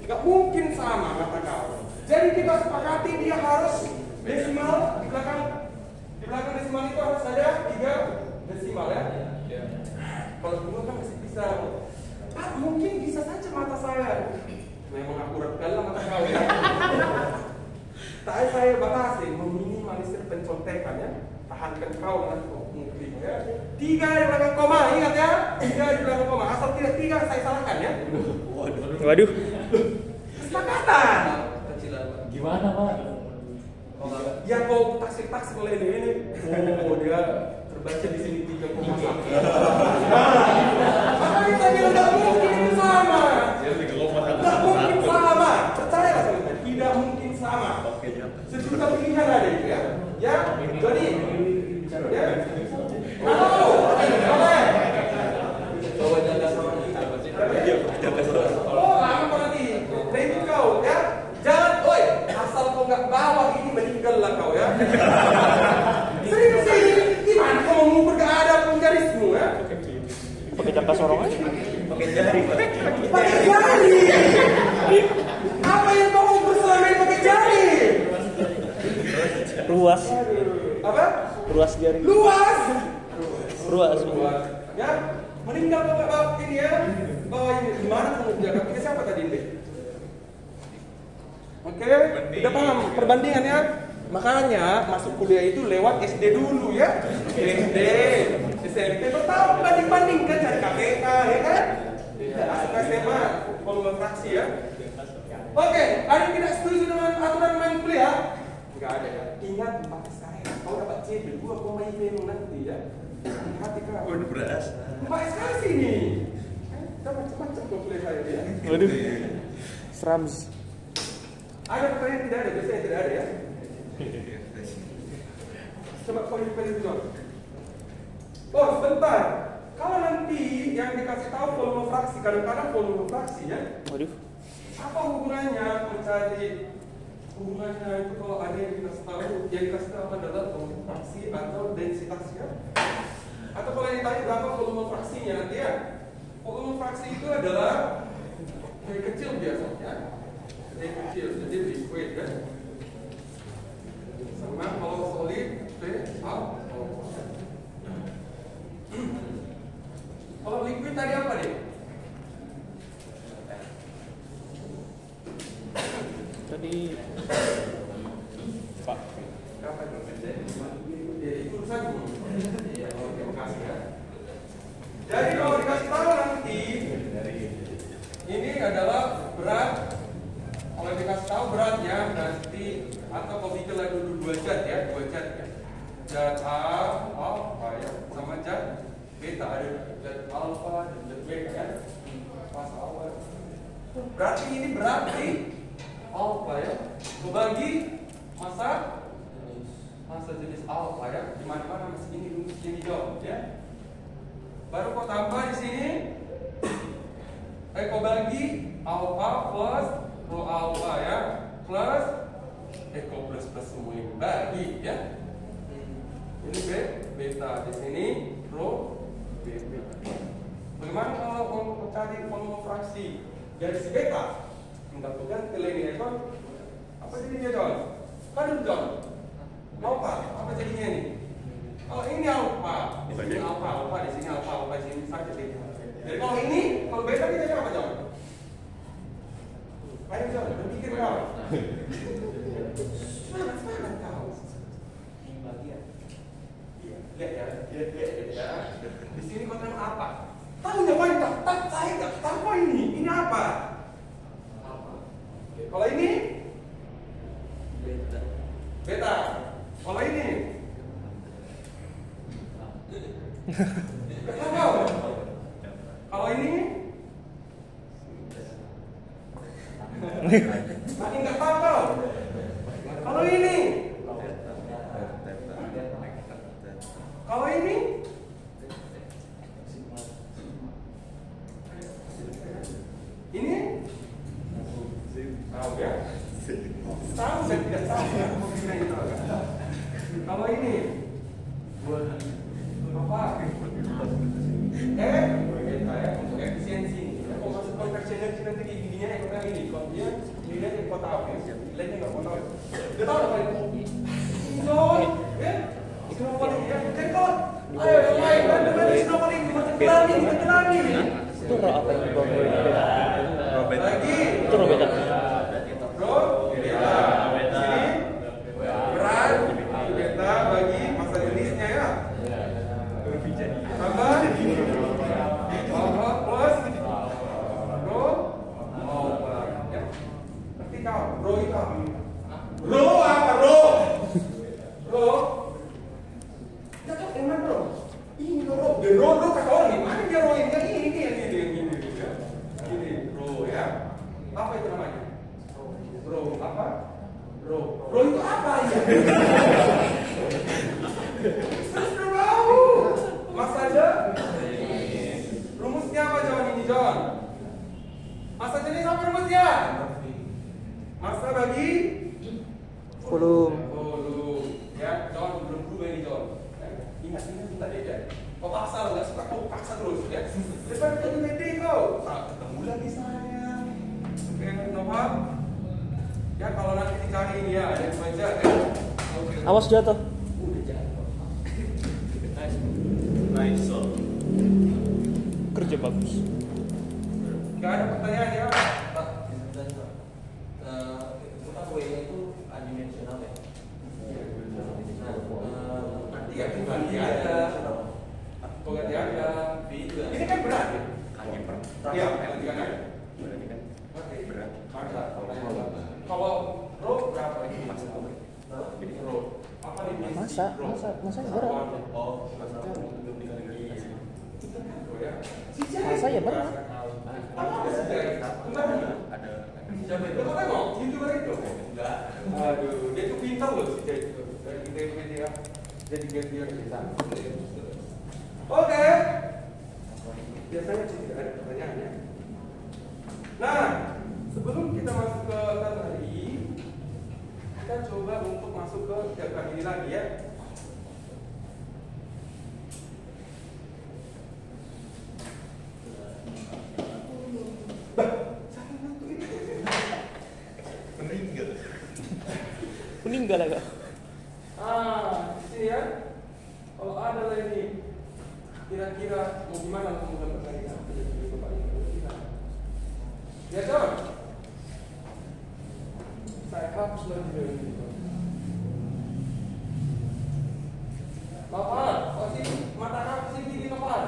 Gak mungkin sama kata kau. Jadi kita sepakati dia harus desimal di belakang desimal itu harus ada 3 desimal ya. Kalau dulu kan masih bisa. Pak, mungkin bisa saja mata saya. Memang akurat kali mata kau ya. Tapi saya batasi meminimalisir pencontekan ya. Tahankan kau nanti mungkin ya. 3 di belakang koma, ingat ya. 3 di belakang koma. Asal tidak 3 saya salahkan ya. Waduh. Kesepakatan. Gimana Pak? Ya kau taksir oleh ini. Oh dia terbaca di sini 3,1. Makanya saya bilang tidak mungkin itu sama. Tidak mungkin sama. Percayalah saya. Tidak mungkin sama. 1 juta pilihan ada itu ya. Ya, jadi ya. Halo. Boleh. Coba jaga sama kita. Oh, lama kau nanti. Review kau ya. Jangan, oi, asal kau nggak bawa ini meninggal lah kau ya. Serius sih. jangka sorong aja. Pakai jari. Pakai jari. Apa yang kamu selama ini pakai jari? Ruas. Apa? Ruas jari. Luas. Ruas. Ya, meninggal bapak ini ya. Oh ini gimana kamu jaga? Pakai siapa tadi ini? Oke, udah paham perbandingannya? Makanya masuk kuliah itu lewat SD dulu ya. SD, SMP lo tahu banding-bandingkan cari KPK ya kan? Masuk SMA, volume fraksi ya. Oke, ada yang tidak setuju dengan aturan main kuliah? Enggak ada ya. Ingat 4 SKS. Kalau dapat C, 2,5 nanti ya. Hati kau. Udah beras. 4 SKS ini. Kita macam-macam kau kuliah saya ya. Waduh. Serams. Ada pertanyaan tidak ada, biasanya tidak ada ya. Coba kau pilih John. Oh sebentar. Kalau nanti yang dikasih tahu volume fraksi, kadang-kadang volume fraksi ya. Waduh. Apa hubungannya mencari hubungannya itu kalau ada yang dikasih tahu adalah volume fraksi atau densitasnya? Atau kalau yang ditanya berapa volume fraksinya nanti ya? Volume fraksi itu adalah yang kecil biasanya, yang kecil jadi liquid ya. Sama kalau solid V A O. Kalau liquid tadi apa nih? Tadi Pak. Apa itu? Ya itu saja. Ya, terima kasih ya. Jadi kalau dikasih tahu nanti ini adalah berat. Kalau dikasih tahu beratnya nanti atau kalau bikin lagi dulu 2 zat ya, 2 zat ya. Zat alfa ya, sama zat beta, ada zat alfa dan zat beta ya. Pas awal. Berarti ini berarti alfa ya. Membagi masa jenis alfa ya. Di mana-mana masih ini dulu sini jauh ya. Baru kau tambah di sini. Kau bagi alfa plus rho alfa ya plus plus semua ini bagi ya. Ini beta di sini rho beta. Bagaimana kalau kamu mencari volume fraksi dari si beta? Tentukan nilainya John. Apa jadinya John? Kan John. Apa jadinya ini? Kalau ini alfa, di sini alfa, di sini alfa, di sini saja beta. Jadi kalau ini, kalau beta kita jadi apa John? Ayo John, berpikir kau. Semangat kau. Lihat ya. Di sini kau terima apa? Tahu nyawain tak? Saya nggak tahu apa ini. Ini apa? Kalau ini beta. Kalau ini nggak tahu. Kalau ini makin nggak tahu. Kalau ini ini tahu ya? Tahu dan tidak tahu ya? Kalau ini apa? Beta ya untuk efisiensi. Kalau masuk konversi energi nanti giginya yang kau ini, kalau dia nilai yang kau tahu ya, nilainya nggak kau tahu. Dia tahu apa itu? John, ya? Snowballing ya, tekot. Ayo yang lain, bagaimana snowballing? Kita tenangin. Itu roh apa yang dibawa dari beta? Lagi. Itu roh beta. Bro, beta. Sini. Berat. Beta bagi masa jenisnya ya. Tambah. Alfa plus. Bro. Alfa. Ya. Nanti kau. Bro itu. Bro apa bro? Bro. Cakap dengan bro. Ini bro. Bro kata orang ini. Mana dia bro ini? Ini. Ini bro ya. Apa itu namanya? Bro apa? Bro itu apa ya? Terus tahu. Mas aja. Rumusnya apa John ini John? Masa jenis apa rumusnya? Masa bagi Volume. Ya John belum berubah ini John. Ingat deh. Kau pasal nggak suka kau Depan ketemu tadi kau. Tak ketemu lagi saya. Oke, Nova. Ya kalau nanti dicari ini ya, ada baca ya. Awas jatuh. Udah jatuh. Nice so. Kerja bagus. Gak ada pertanyaan ya. Pak, sebentar. Itu kan W-nya itu adimensional ya. Nanti ya ganti ada. Ganti ada. Ini kan berat ya. Hanya per. Iya, ganti kan. Berarti kan Oke. berat. Kalau row berapa ini? Masa apa? Jadi row. Apa nih? Masa berat. Oh, Belum dikali. Masa ya berat. Ada. Siapa itu? Kau tengok, YouTuber itu? Enggak. Aduh, dia tuh pintar loh si Jay itu. Dari ITB dia jadi gear kita. Oke. Biasanya sih tidak ada pertanyaannya. Nah, sebelum kita masuk ke tadi, kita coba untuk masuk ke diagram ini lagi ya. Meninggal agak. Di sini ya. Kalau ada lagi kira-kira mau gimana untuk menggambarkan ini? Ya John. Saya hapus lagi dari Bapak, pasti mata kamu sih gini Bapak.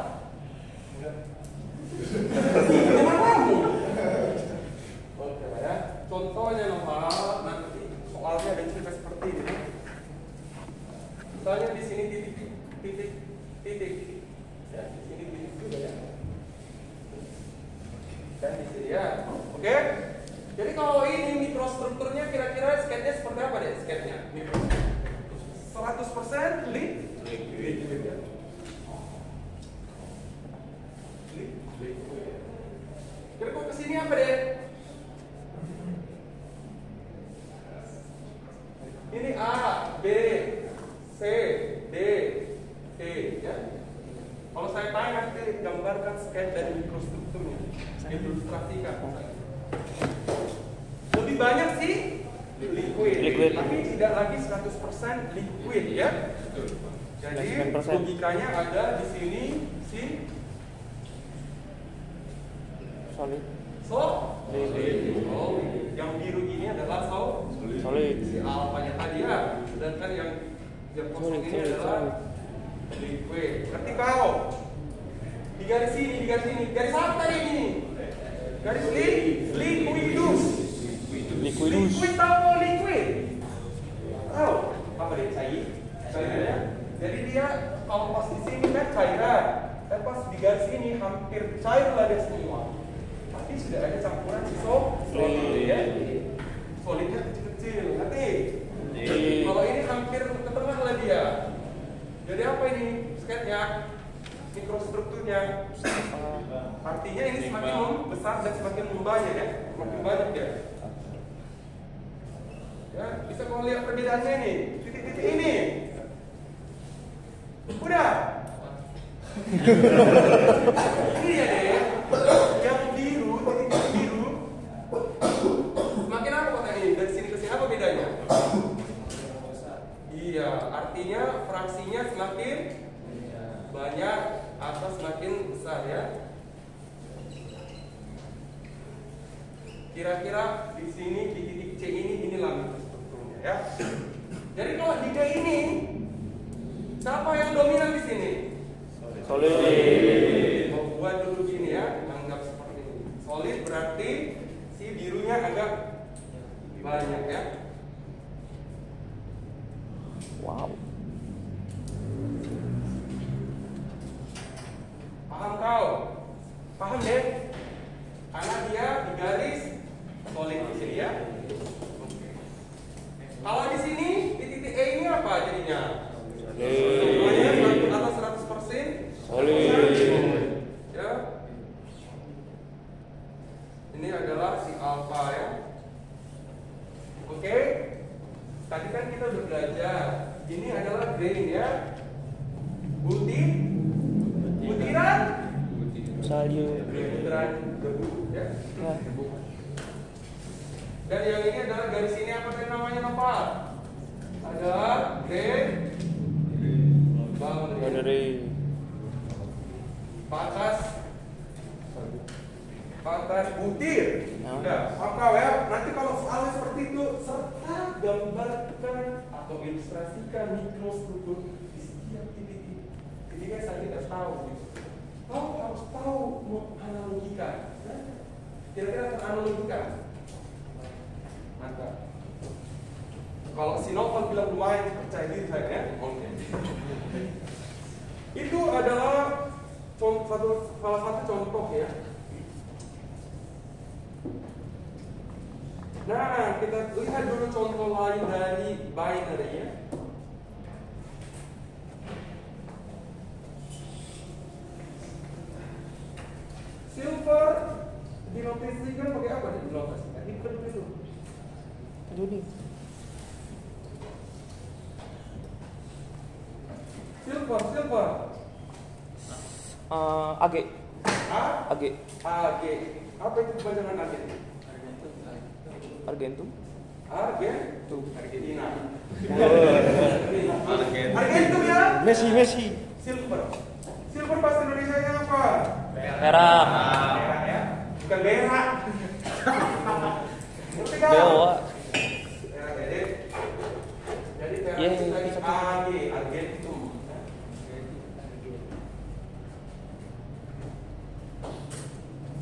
Oke ya. Contohnya Bapak, nanti soalnya ada cerita seperti ini. Misalnya di sini titik. Ya, di sini titik juga ya. Dan di sini ya. Oke. Jadi kalau ini mikrostrukturnya kira-kira sketnya seperti apa deh sketnya? 100% liquid ya. Liquid. Kira kok kesini apa deh? Ini A, B, C, D, E ya. Kalau saya tanya nanti gambarkan sketch dari mikrostrukturnya, ilustrasikan. Lebih banyak sih liquid, tapi tidak lagi 100% liquid ya. Jadi 99%. logikanya ada di sini si Solid. Yang biru ini adalah Solid. si alfanya tadi ya. Sedangkan yang kosong ini adalah liquid. Ngerti kau? Di garis ini. Garis apa tadi ini? Garis liquidus. Liquid tahu liquid? Tahu? Apa dia cairan ya? Jadi dia kalau pas di sini kan cairan, tapi pas di garis ini hampir cair lah dia semua. Tapi sudah ada campuran si solid ya. Solidnya kecil-kecil, ngerti? Kalau ini hampir ke tengah lah dia. Jadi apa ini sketnya? Mikrostrukturnya. Artinya ini semakin membesar dan semakin membanyak ya. Semakin banyak ya. Ya, bisa kau lihat perbedaannya nih. Titik-titik ini. Udah. Ini ya deh. Yang biru, titik biru. Semakin apa kota ini? Dari sini ke sini apa bedanya? Iya, artinya fraksinya semakin banyak atau semakin besar ya. Kira-kira di sini di titik C ini inilah mikrostrukturnya ya. Jadi kalau di D ini siapa yang dominan di sini? Solid. Mau buat dulu gini ya, anggap seperti ini. Solid berarti si birunya agak banyak ya. Wow. Paham kau? Paham deh? Karena dia di garis solid di sini ya. Kalau di sini di titik E ini apa jadinya? Semuanya atas 100% Solid. ya. Ini adalah si alfa ya. Oke. Tadi kan kita udah belajar. Ini adalah grain ya. Butiran salju. Butiran debu ya. Ya. Dan yang ini adalah garis ini apa tadi namanya Nova? Ada boundary. Batas butir. Udah, hafal ya. Nanti kalau soalnya seperti itu serta gambarkan atau ilustrasikan mikrostruktur di setiap titik. Jadi kan saya tidak tahu. Kau harus tahu analogikan. Kira-kira analogikan. Mantap. Kalau si Novel bilang lumayan percaya diri saya ya. Oke. Itu adalah salah satu contoh ya. Nah, kita lihat dulu contoh lain dari binary ya. Silver dinotasikan pakai apa? Dinotasikan itu. Juni. Silver. AG. A? AG. AG. Apa itu kepanjangan AG? Argentum. Argentum. Argentina. Argentum. Argentum ya? Messi. Silver. Silver bahasa Indonesia-nya apa? Perak. Perak ya. Bukan berak. Ngerti kan? Bewa. Jadi perak Iya, itu tadi bisa. AG, Argentum.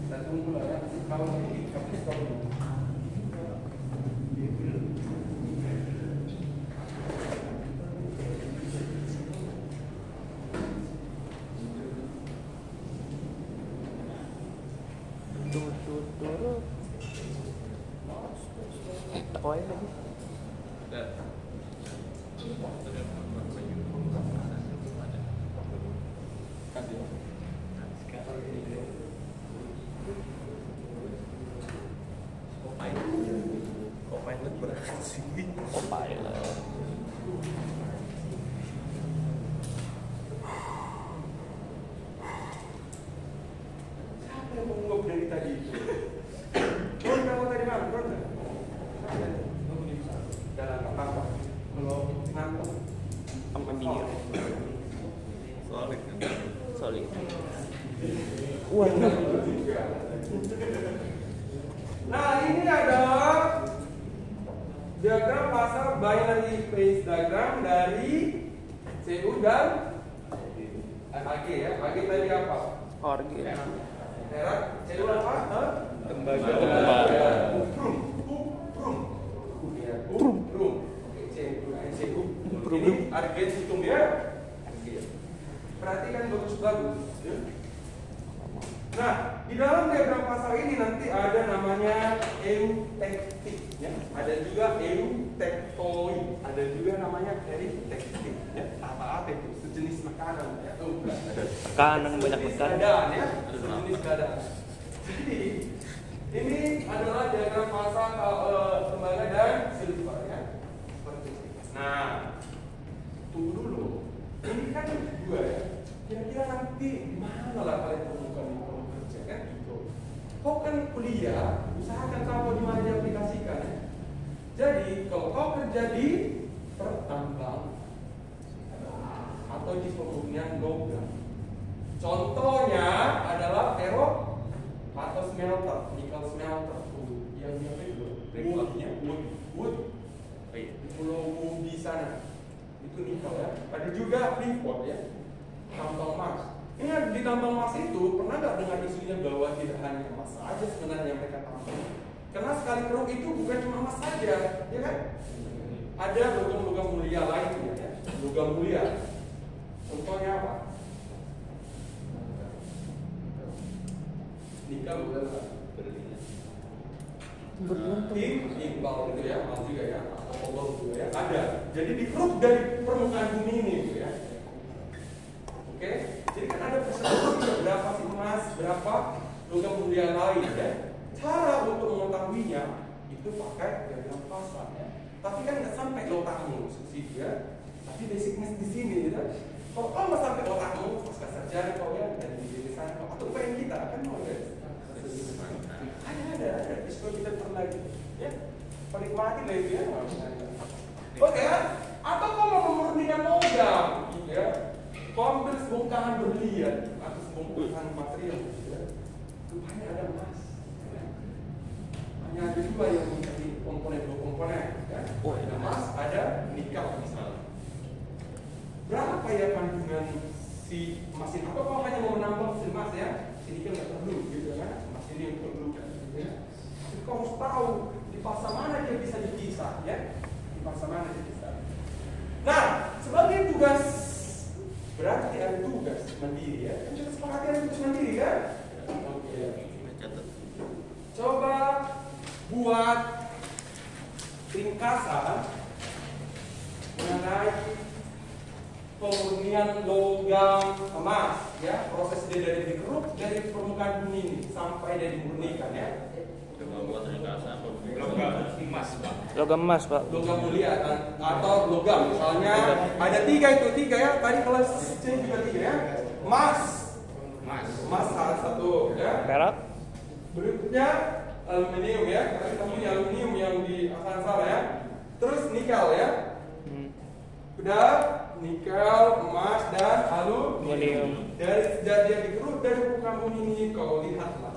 Kita tunggu lah ya. Kalau nanti kapus tahu. Tawain lagi. Copilot berangkat sih. Copilot. Siapa yang menguap dari tadi itu? Ron, kamu tadi mana? Ron? Dalam apa? Belum ngantuk. Ambil. Solid kan. Solid. Wah. Nah, ini adalah diagram pasar binary phase diagram dari CU dan AG ya. AG tadi apa? Organ. Perak. CU apa? Tembaga. Brum. Oke, CU. Ini Argentum ya. Perhatikan bagus-bagus. Nah, di dalam diagram pasar ini nanti ada namanya eutektik, ya. Ada juga eutektoi, ada juga namanya eritektik, ya. Apa itu? Sejenis makanan, ya. Oh, bukan. Makanan banyak Sejenis makan. keadaan, ya. Sejenis keadaan. Jadi ini adalah diagram pasar tembaga dan silver, ya. Seperti ini. Nah, tunggu dulu. Ini kan dua ya. Kira-kira nanti di mana lah kalian temukan ini kalau kerja kan gitu. Kau kan kuliah, usahakan tahu di mana diaplikasikan ya. Jadi kalau kau kerja di pertambang atau di pemurnian logam, contohnya adalah ferro atau smelter, nikel smelter, yang apa itu? Wood. Di Pulau Wood di sana. Itu nikel ya. Ada juga Freeport ya, tambang emas. Ingat di tambang emas itu pernah nggak dengar isunya bahwa tidak hanya emas saja sebenarnya yang mereka tambang. Karena sekali keruk itu bukan cuma emas saja, ya kan? Ada logam-logam mulia lainnya ya, logam mulia. Contohnya apa? Nikel bukan apa? Iqbal gitu ya, mal juga ya, kobalt juga ya, ada. Jadi dikeruk dari permukaan bumi ini gitu ya. Oke, jadi kan ada persentase berapa sih emas, berapa logam mulia lain ya. Cara untuk mengetahuinya itu pakai diagram pasar ya. Tapi kan nggak sampai ke otakmu sih ya. Tapi basicnya di sini ya. Kalau nggak sampai ke otakmu, pasca sarjana kau ya dari di sana atau UPN kita kan mau guys. Ada diskusi kita pernah gitu. Ya, penikmati lah itu ya. Oke ya, atau kalau memurnikan logam, ya, kau ambil sebongkahan berlian atau sebongkahan material, ya, rupanya ada emas. Ya. Hanya ada dua yang menjadi komponen dua komponen, ya. Ada emas, ada nikel misalnya. Berapa ya kandungan si emas ini? Atau kau hanya mau menambah si emas ya? Si nikel nggak perlu, gitu kan? Emas ini yang perlu kan? Ya. Jadi kau harus tahu di pasar mana dia bisa dipisah, ya? Di pasar mana dia bisa. Nah, sebagai tugas berarti ada tugas mandiri ya. Kan kita sepakati ada tugas mandiri kan? Oke. Coba buat ringkasan mengenai pemurnian logam emas ya, proses dia dari dikeruk dari permukaan bumi ini sampai dia dimurnikan ya. Logam emas, Pak. Logam mulia atau logam misalnya ada tiga ya, tadi kelas C juga tiga ya. Emas salah satu ya. Perak. Berikutnya aluminium ya, karena kita punya aluminium yang di Asansara ya. Terus nikel ya. Udah nikel, emas dan aluminium. Dari dia dikeruk dari permukaan bumi ini kau lihatlah.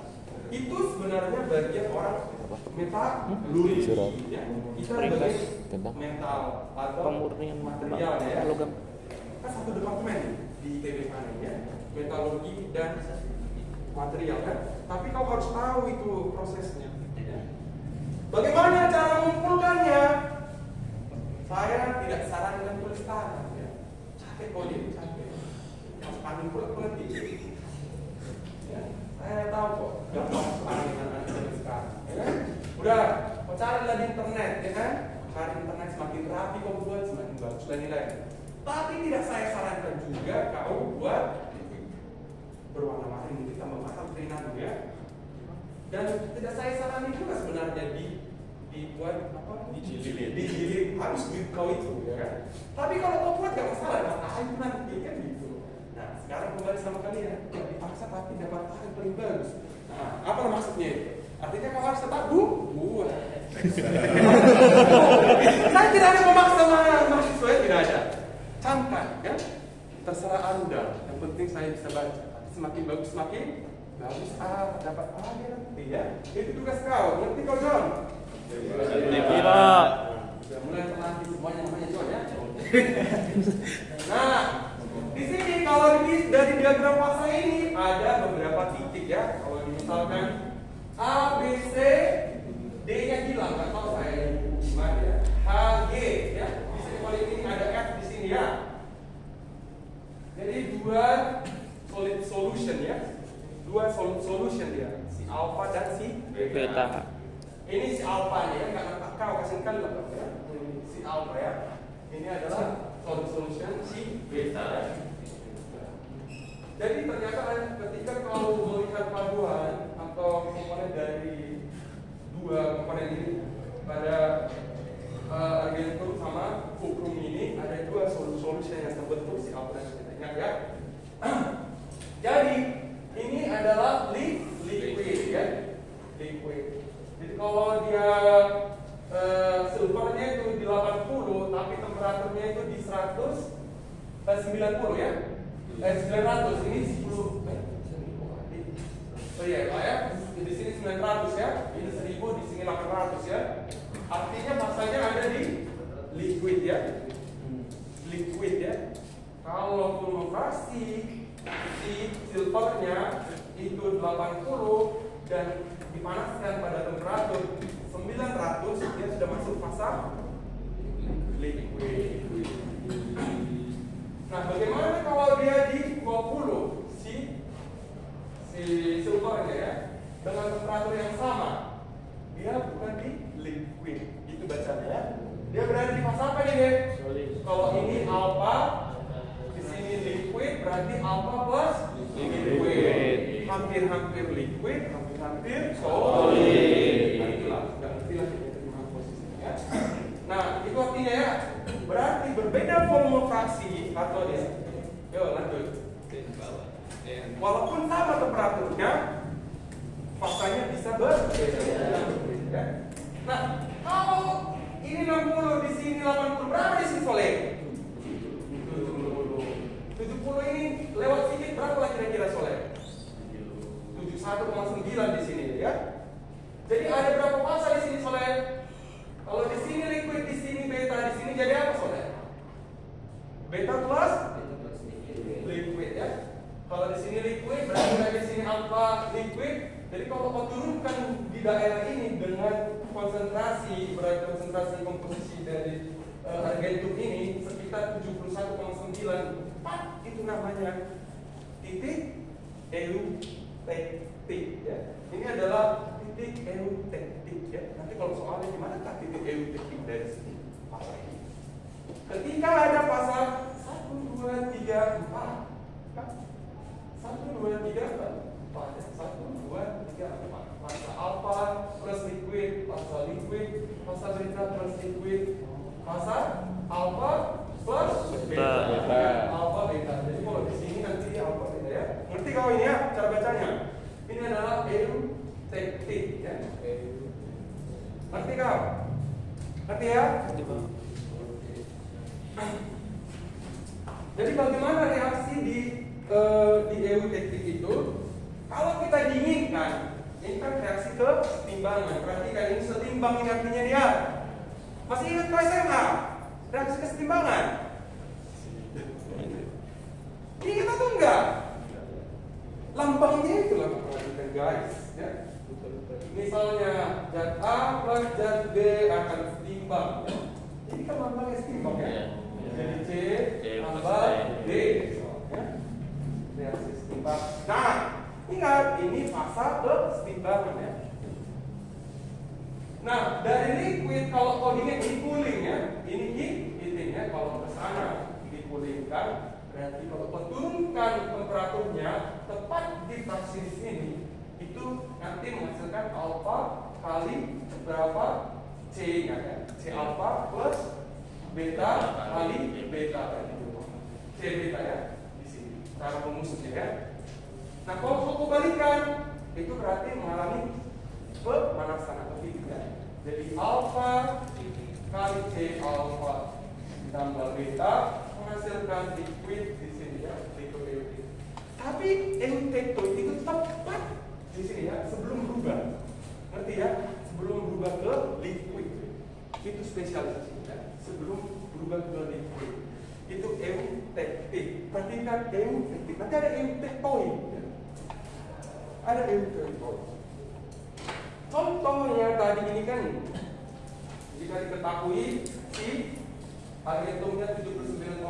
Itu sebenarnya bagian orang metalurgi ya. Kita bagian mental atau Pemurnian material ya. logam. Kan satu departemen di ITB sana ya, metalurgi dan material kan. Tapi kau harus tahu itu prosesnya. Bagaimana cara mengumpulkannya? Saya tidak sarankan tulis tangan ya. Capek kau ini, capek. Masuk angin pula gitu. Ya, saya tahu kok. Gampang masuk angin anak-anak sekarang. Ya kan? Udah, kau carilah di internet ya kan. Cari internet semakin rapi kau buat semakin bagus nilainya. Tapi tidak saya sarankan juga kau buat berwarna-warni mungkin tambah mahal perinan ya. Dan tidak saya saranin juga sebenarnya dibuat apa? Dijilid harus kau itu ya kan. Tapi kalau kau buat gak masalah, dapat air nanti kan gitu. Nah sekarang kembali sama kalian, tidak dipaksa tapi dapat air paling bagus. Nah apa maksudnya itu? Artinya kau harus tetap buat. Saya tidak ada memaksa mahasiswa, tidak ada. Camkan kan? Terserah Anda. Yang penting saya bisa baca. Semakin bagus dapat air nanti ya. Itu tugas kau. Ngerti kau John? Tidak. Sudah mulai terlatih semuanya namanya John ya. Nah, di sini kalau dari diagram fase ini ada beberapa titik ya. Kalau misalkan A, B, C, D-nya hilang, nggak tahu saya gimana ya. H, G ya. Di sini kalau ini ada F di sini ya. Jadi dua solid solution ya. Dua solid solution dia, si alpha dan si beta. Ini si alpha ya, nggak nampak kau kasih kali lah ya. Si alpha ya. Ini adalah solid solution si beta ya. Jadi ternyata ketika kalau melihat paduan atau komponen dari dua komponen ini pada argentum sama fulcrum ini ada dua solution yang terbentuk si alpha dan beta. Ingat ya. Jadi ini adalah liquid ya, liquid. Jadi kalau dia silvernya itu di 80, tapi temperaturnya itu di 90 ya, 900. Ini 10. Oh iya Pak ya, di sini 900 ya, ini 1000, di sini 800 ya. Artinya masanya ada di liquid ya, liquid ya. Kalau konversi si silvernya itu 80 dan dipanaskan pada temperatur 900, dia sudah masuk fase liquid. Nah, bagaimana kalau dia di 20 si silvernya ya dengan temperatur yang sama, dia bukan di liquid, itu bacanya ya. Dia berada di fase apa ini? Kalau ini alpha, di sini liquid, berarti alpha plus liquid. Hampir-hampir liquid, hampir-hampir solid. Nah, itulah, nggak ngerti lah kita terima posisinya ya. Nah, itu artinya ya, berarti berbeda volume fraksi atau ya. Yo lanjut. Walaupun sama temperaturnya, fasanya bisa berbeda. Ya. Nah, kalau ini 60 di sini 80, berapa di sini Soleh? 70 ini lewat sedikit berapa lah kira-kira Soleh? 71,9 di sini ya. Jadi ada berapa fasa di sini Soleh? Kalau di sini liquid, di sini beta, di sini jadi apa Soleh? Beta plus liquid ya. Kalau di sini liquid, berarti di sini alpha liquid. Jadi kalau kau turunkan di daerah ini dengan konsentrasi, berarti konsentrasi komposisi dari argentum ini sekitar 71,9, itu namanya titik eutektik ya. Ini adalah titik eutektik ya. Nanti kalau soalnya gimana kah titik eutektik dari sini fasa ini? Ketika ada fasa 1, 2, 3, 4 kan? 1, 2, 3, 4 1, 2, 3, 4 fasa alpha plus liquid, fasa liquid, fasa beta plus liquid, fasa alpha plus beta, alpha beta. Jadi kalau di sini nanti alpha beta ya. Ngerti kau ini ya cara bacanya? Ini adalah eutektik ya. Ngerti kau? Ngerti ya? Jadi bagaimana reaksi di eutektik itu? Kalau kita dinginkan, ini kan reaksi kesetimbangan. Perhatikan ini setimbang ini artinya dia. Masih ingat kalau SMA? Reaksi kesetimbangan. Ingat atau enggak? Lambangnya itu lah perhatikan guys. Ya. Misalnya zat A plus zat B akan setimbang. Ya. Ini kan lambangnya setimbang ya. Jadi C tambah D. Ya. Reaksi setimbang. Nah, ingat, ini fasa kesetimbangan ya. Nah, dari liquid kalau kau ingat ini cooling ya. Ini heating ya. Kalau ke sana dikulingkan, berarti kalau kau turunkan temperaturnya tepat di fraksi di sini, itu nanti menghasilkan alpha kali berapa C-nya ya. C alpha plus beta kali beta C beta ya. Di sini cara pemusutnya ya. Nah, kalau kau balikan, itu berarti mengalami pemanasan atau heating ya. Jadi alpha kali C alpha ditambah beta menghasilkan liquid di sini ya, liquid eutek. Tapi eutektoid itu tepat di sini ya, sebelum berubah. Ngerti ya? Sebelum berubah ke liquid. Itu spesialisasi ya. Sebelum berubah ke liquid. Itu eutektik. Perhatikan eutektik. Nanti ada eutektoid. Ya. Ada eutektoid. Contohnya tadi ini kan, jika diketahui si argentumnya 71,9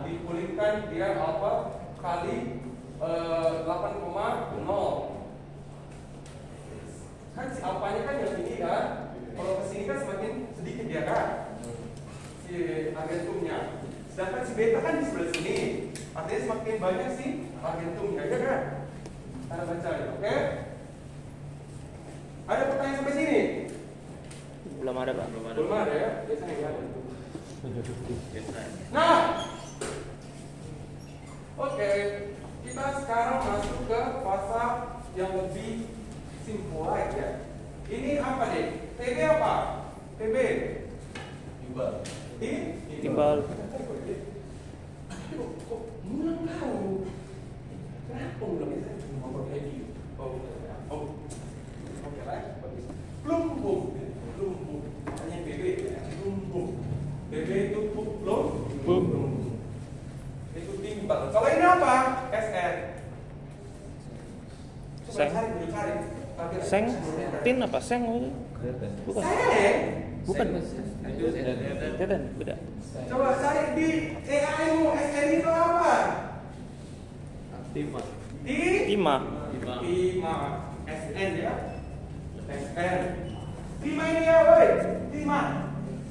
dipulihkan dia alpha kali 8,0. Kan si alpanya kan yang ini kan, kalau kesini kan semakin sedikit dia kan si argentumnya. Sedangkan si beta kan di sebelah sini, artinya semakin banyak si argentumnya, ya kan? Cara bacanya, oke? Ada pertanyaan sampai sini? Belum ada Pak. Belum ada ya? Biasanya nggak ada. Nah, oke, kita sekarang masuk ke fasa yang lebih simple ya. Ini apa deh? TB apa? TB? Timbal. Timbal. Kok mulang tahu? Kenapa mulang itu? Ngomong kayak gitu. Oh. Oke lah, bagus. Plumbung. Hanya BB ya. Plumbung. BB itu plumbung. Itu timbal. Kalau ini apa? SR. Coba cari. Seng, tin apa seng? Bukan. Seng. Bukan. Teten, beda. Coba cari di EAMU. SR itu apa? Timah. Timah. SN ya. SN. Timah ini ya, woi. Timah.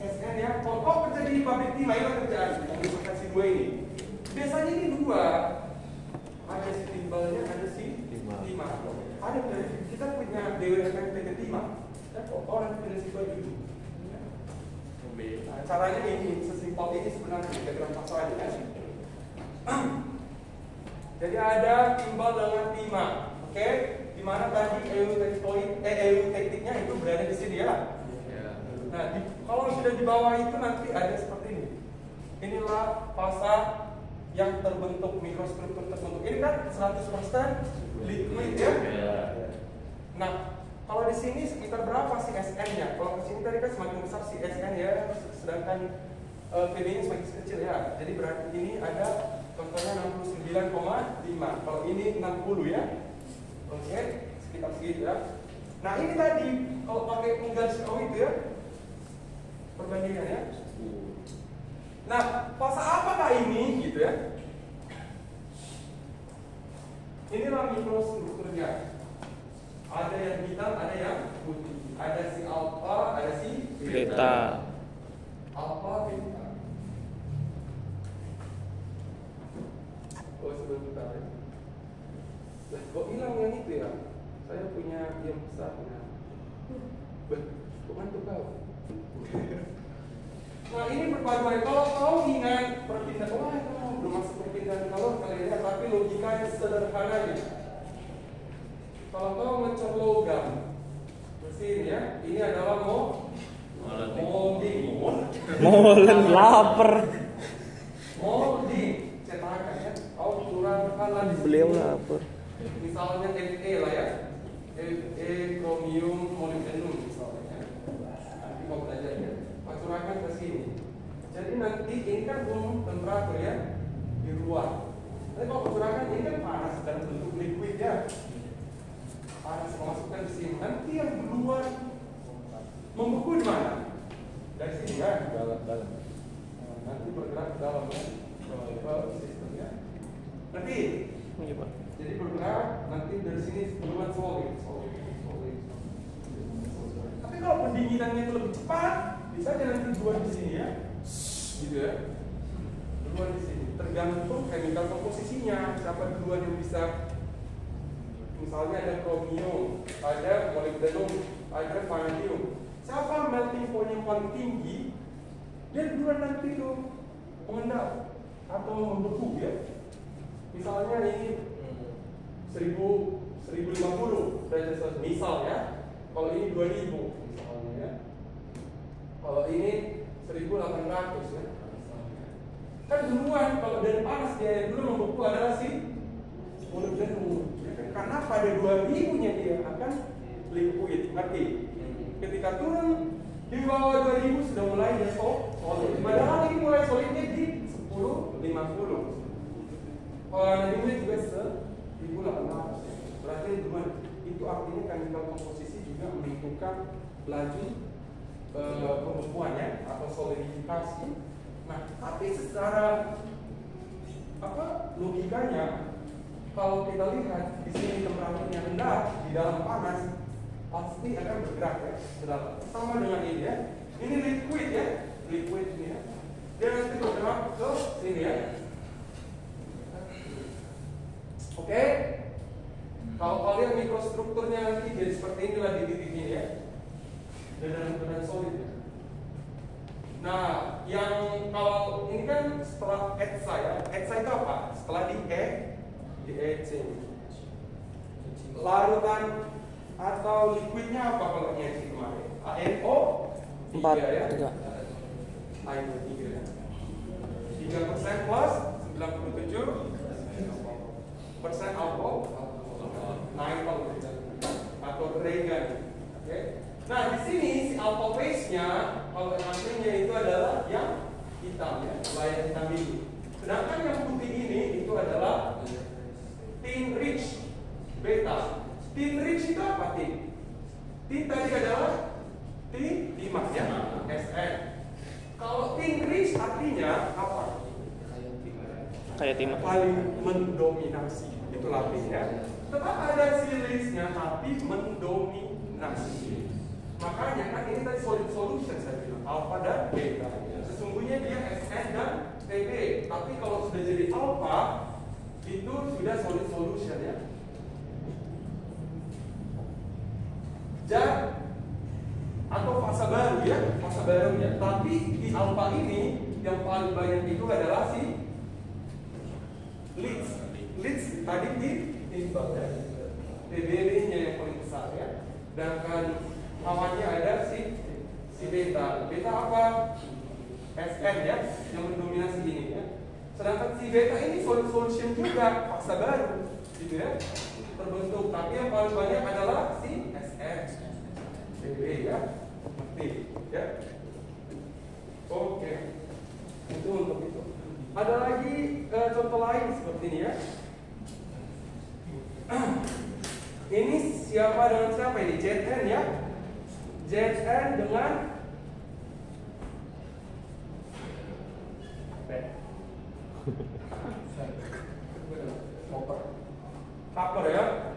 SN ya. Kok kerja di pabrik timah itu kerjaan kasih dua ini. Biasanya ini dua. Ada si timbalnya, ada si timah. Ada kita punya DWFM PT Timah. Orang punya si baju itu. Nah, caranya ini sesimpel ini sebenarnya diagram pasalnya kan. Jadi ada timbal dengan timah. Oke? Di mana tadi eutektiknya itu berada di sini ya. Nah, kalau sudah di bawah itu nanti ada seperti ini. Inilah fasa yang terbentuk, mikrostruktur terbentuk. Ini kan 100% liquid ya. Nah, kalau di sini sekitar berapa sih SN-nya? Kalau di sini tadi kan semakin besar si SN ya, sedangkan PB-nya semakin kecil ya. Jadi berarti ini ada contohnya 69,5. Kalau ini 60 ya. Oke, sekitar segitu ya. Nah, ini tadi kalau pakai penggaris itu ya, perbandingannya. Nah, fasa apakah ini gitu ya? Inilah mikrostrukturnya. Ada yang hitam, ada yang putih. Ada si alfa, ada si Beta. Alfa, beta. Oh, sebentar ya. Kok hilang yang itu ya? Saya punya yang besar. Bukan tuh kau. Nah, ini perpaduan. Kalau kau ingat perpindahan, wah itu belum masuk perpindahan kalor kali ya, tapi logikanya sederhana ya. Kalau kau ngecor logam, mesin ya, ini adalah molding. Molen lapar. Molding, cetakan ya. Kau curangkanlah di sini. Beliau lapar. Misalnya Fe lah ya, Fe kromium molybdenum misalnya. Nanti kau belajar ya. Kau curahkan ke sini. Jadi nanti ini kan temperatur ya di luar. Tapi kalau curahkan ini kan panas dalam bentuk liquid ya. Panas masukkan di sini. Nanti yang di luar membeku di mana? Dari sini kan? Dalam. Nanti bergerak ke dalam ya. Ke sistemnya. Nanti. Iya, Pak. Jadi bergerak nanti dari sini keluar solid. Tapi kalau pendinginannya itu lebih cepat, bisa aja nanti dua di sini ya, gitu ya. Dua di sini. Tergantung chemical komposisinya. Siapa duluan yang bisa? Misalnya ada kromium, ada molybdenum, ada vanadium. Siapa melting point yang paling tinggi? Dia duluan nanti tuh mengendap atau membeku ya. Misalnya ini 1050 derajat Celcius misal ya. Kalau ini 2000 misalnya ya. Kalau ini 1800 ya. Kan duluan kalau dari panas dia dulu membeku adalah si molybdenum. Karena pada 2000-nya dia akan liquid, ngerti? Ketika turun di bawah 2000 sudah mulai dia solid. Padahal ini mulai solidnya di 1050. Vanadiumnya juga 1800. Berarti itu artinya chemical komposisi juga menentukan laju pembekuannya atau solidifikasi. Nah, tapi secara logikanya kalau kita lihat di sini temperaturnya rendah, di dalam panas, pasti akan bergerak ya, bergerak. Sama dengan ini ya. Ini liquid ya, liquid ini ya. Dia nanti bergerak ke sini ya. Oke. Kalau kalian mikrostrukturnya nanti jadi seperti inilah di titik ini ya. Dan dalam keadaan solid ya. Nah, yang kalau ini kan setelah etsa ya. Etsa itu apa? Setelah di EC. Larutan atau liquidnya apa kalau EC kemarin? ANO 3 ya. 3. ANO 3 ya. 3% plus 97% alkohol naik atau regan. Oke. Nah, di sini si alpha phase-nya kalau aslinya itu adalah yang hitam ya, layan hitam ini. Sedangkan yang putih ini itu adalah tin rich beta. Tin rich itu apa tin? Tin tadi adalah tin timah ya, SN. Kalau tin rich artinya apa? Kayak timah. Paling mendominasi itu lapisnya. Tetap ada silisnya tapi mendominasi. Makanya kan ini tadi solid solution saya bilang alpha dan beta. Sesungguhnya dia SN dan TB. Tapi kalau sudah jadi alpha itu sudah solid solution ya. Atau fase baru ya, fase barunya. Tapi di alpha ini yang paling banyak itu adalah si leads. leads tadi di timbal ya. PBB-nya yang paling besar ya. Sedangkan lawannya ada si beta. Beta apa? Sn ya, yang mendominasi ini ya. Sedangkan si beta ini solution juga, paksa baru gitu ya, terbentuk. Tapi yang paling banyak adalah si Sn, PB ya, T ya. Oke, itu untuk itu. Ada lagi contoh lain seperti ini ya. Ini siapa dengan siapa ini? Zn ya. Zn dengan Copper ya.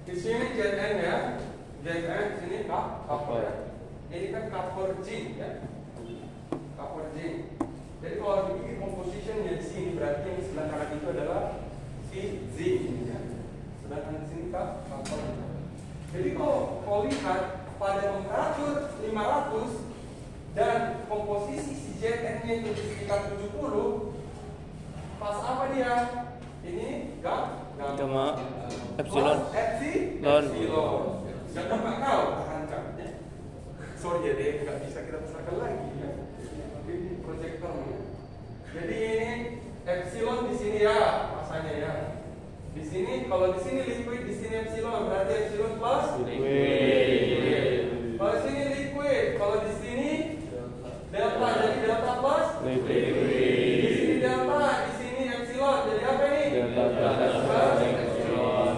Di sini Zn ya. Zn sini copper. Ini kan copper zinc ya. Copper zinc. Jadi kalau dibikin compositionnya di sini berarti yang di sebelah kanan itu adalah si zinc ya. Sedangkan di sini copper. Jadi kalau lihat pada temperatur 500 dan komposisi si Zn-nya itu sekitar 70, pas apa dia? Ini Gamma epsilon. Epsilon. Jangan bakal tahankan ya. Sorry ya deh, nggak bisa kita besarkan lagi ya. Ini proyektornya. Jadi ini epsilon di sini ya, masanya ya. Di sini kalau di sini liquid, di sini epsilon, berarti epsilon plus liquid. Kalau di sini liquid, kalau di sini delta, jadi delta plus liquid. Di sini delta, di sini epsilon, jadi apa ini? Delta plus epsilon.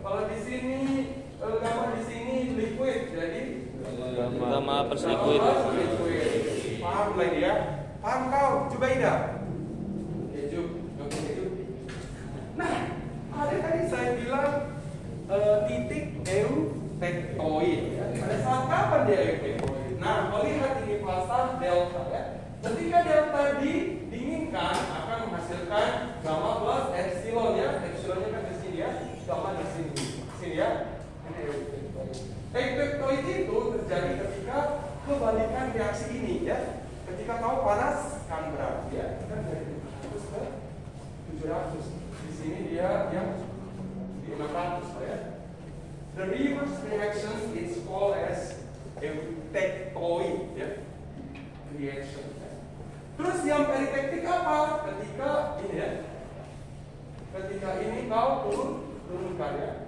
Kalau di sini gamma, di sini liquid, jadi Gamma plus liquid. Paham lagi ya? Paham kau? Coba Ida. Nah, ada tadi saya bilang titik eutektoid ya. Pada saat kapan dia eutektoid? Nah, kalau lihat ini fasa delta ya. Ketika delta didinginkan akan menghasilkan gamma plus epsilon ya. Epsilonnya kan di sini ya, gamma di sini. Sini ya. Ini eutektoid. Eutektoid itu terjadi ketika kebalikan reaksi ini ya. Ketika kau panas kan berapa ya? Kan dari 700 ke 700. Di sini dia yang di 600 ya. The reverse reaction is called as eutektoid ya. Reaction. Terus yang peritektik apa? Ketika ini ya. Ketika ini kau turunkan ya.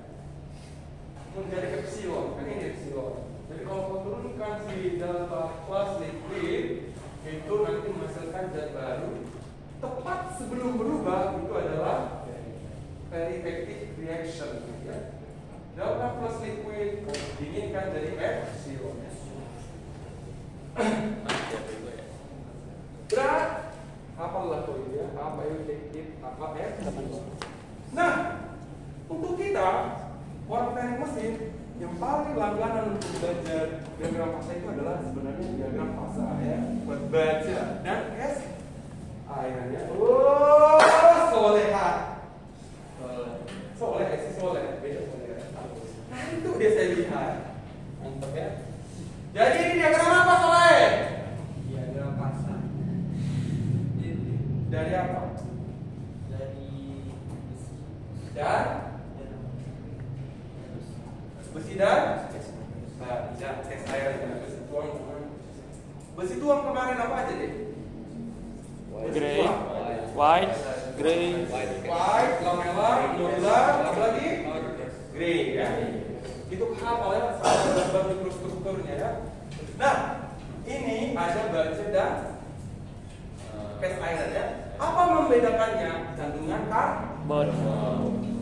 Menjadi epsilon, kan ini epsilon. Jadi kalau kau turunkan si delta plus liquid, itu nanti menghasilkan zat baru. Tepat sebelum berubah itu adalah peritektik reaction ya. Delta plus liquid dinginkan jadi epsilon. Berat apalah tuh ya, apa eutektik, apa epsilon. Nah, untuk kita orang teknik mesin yang paling langganan untuk belajar diagram fasa itu adalah sebenarnya diagram fasa ya, buat baca dan es airnya. Oh, soleha. Soleh, si soleh, beda soleh. Nah itu dia saya lihat, mantap ya. Jadi ini diagram apa soleh? Diagram fasa. Dari apa? Dari Dan besi dan tes air besi tuang. Besi tuang kemarin apa aja deh? Grey, white, grey, White, lamella, nodula, apa lagi? Grey ya. Itu hafal ya, gambar mikrostrukturnya ya. Nah, ini ada baja dan cast iron ya. Apa membedakannya? Kandungan karbon.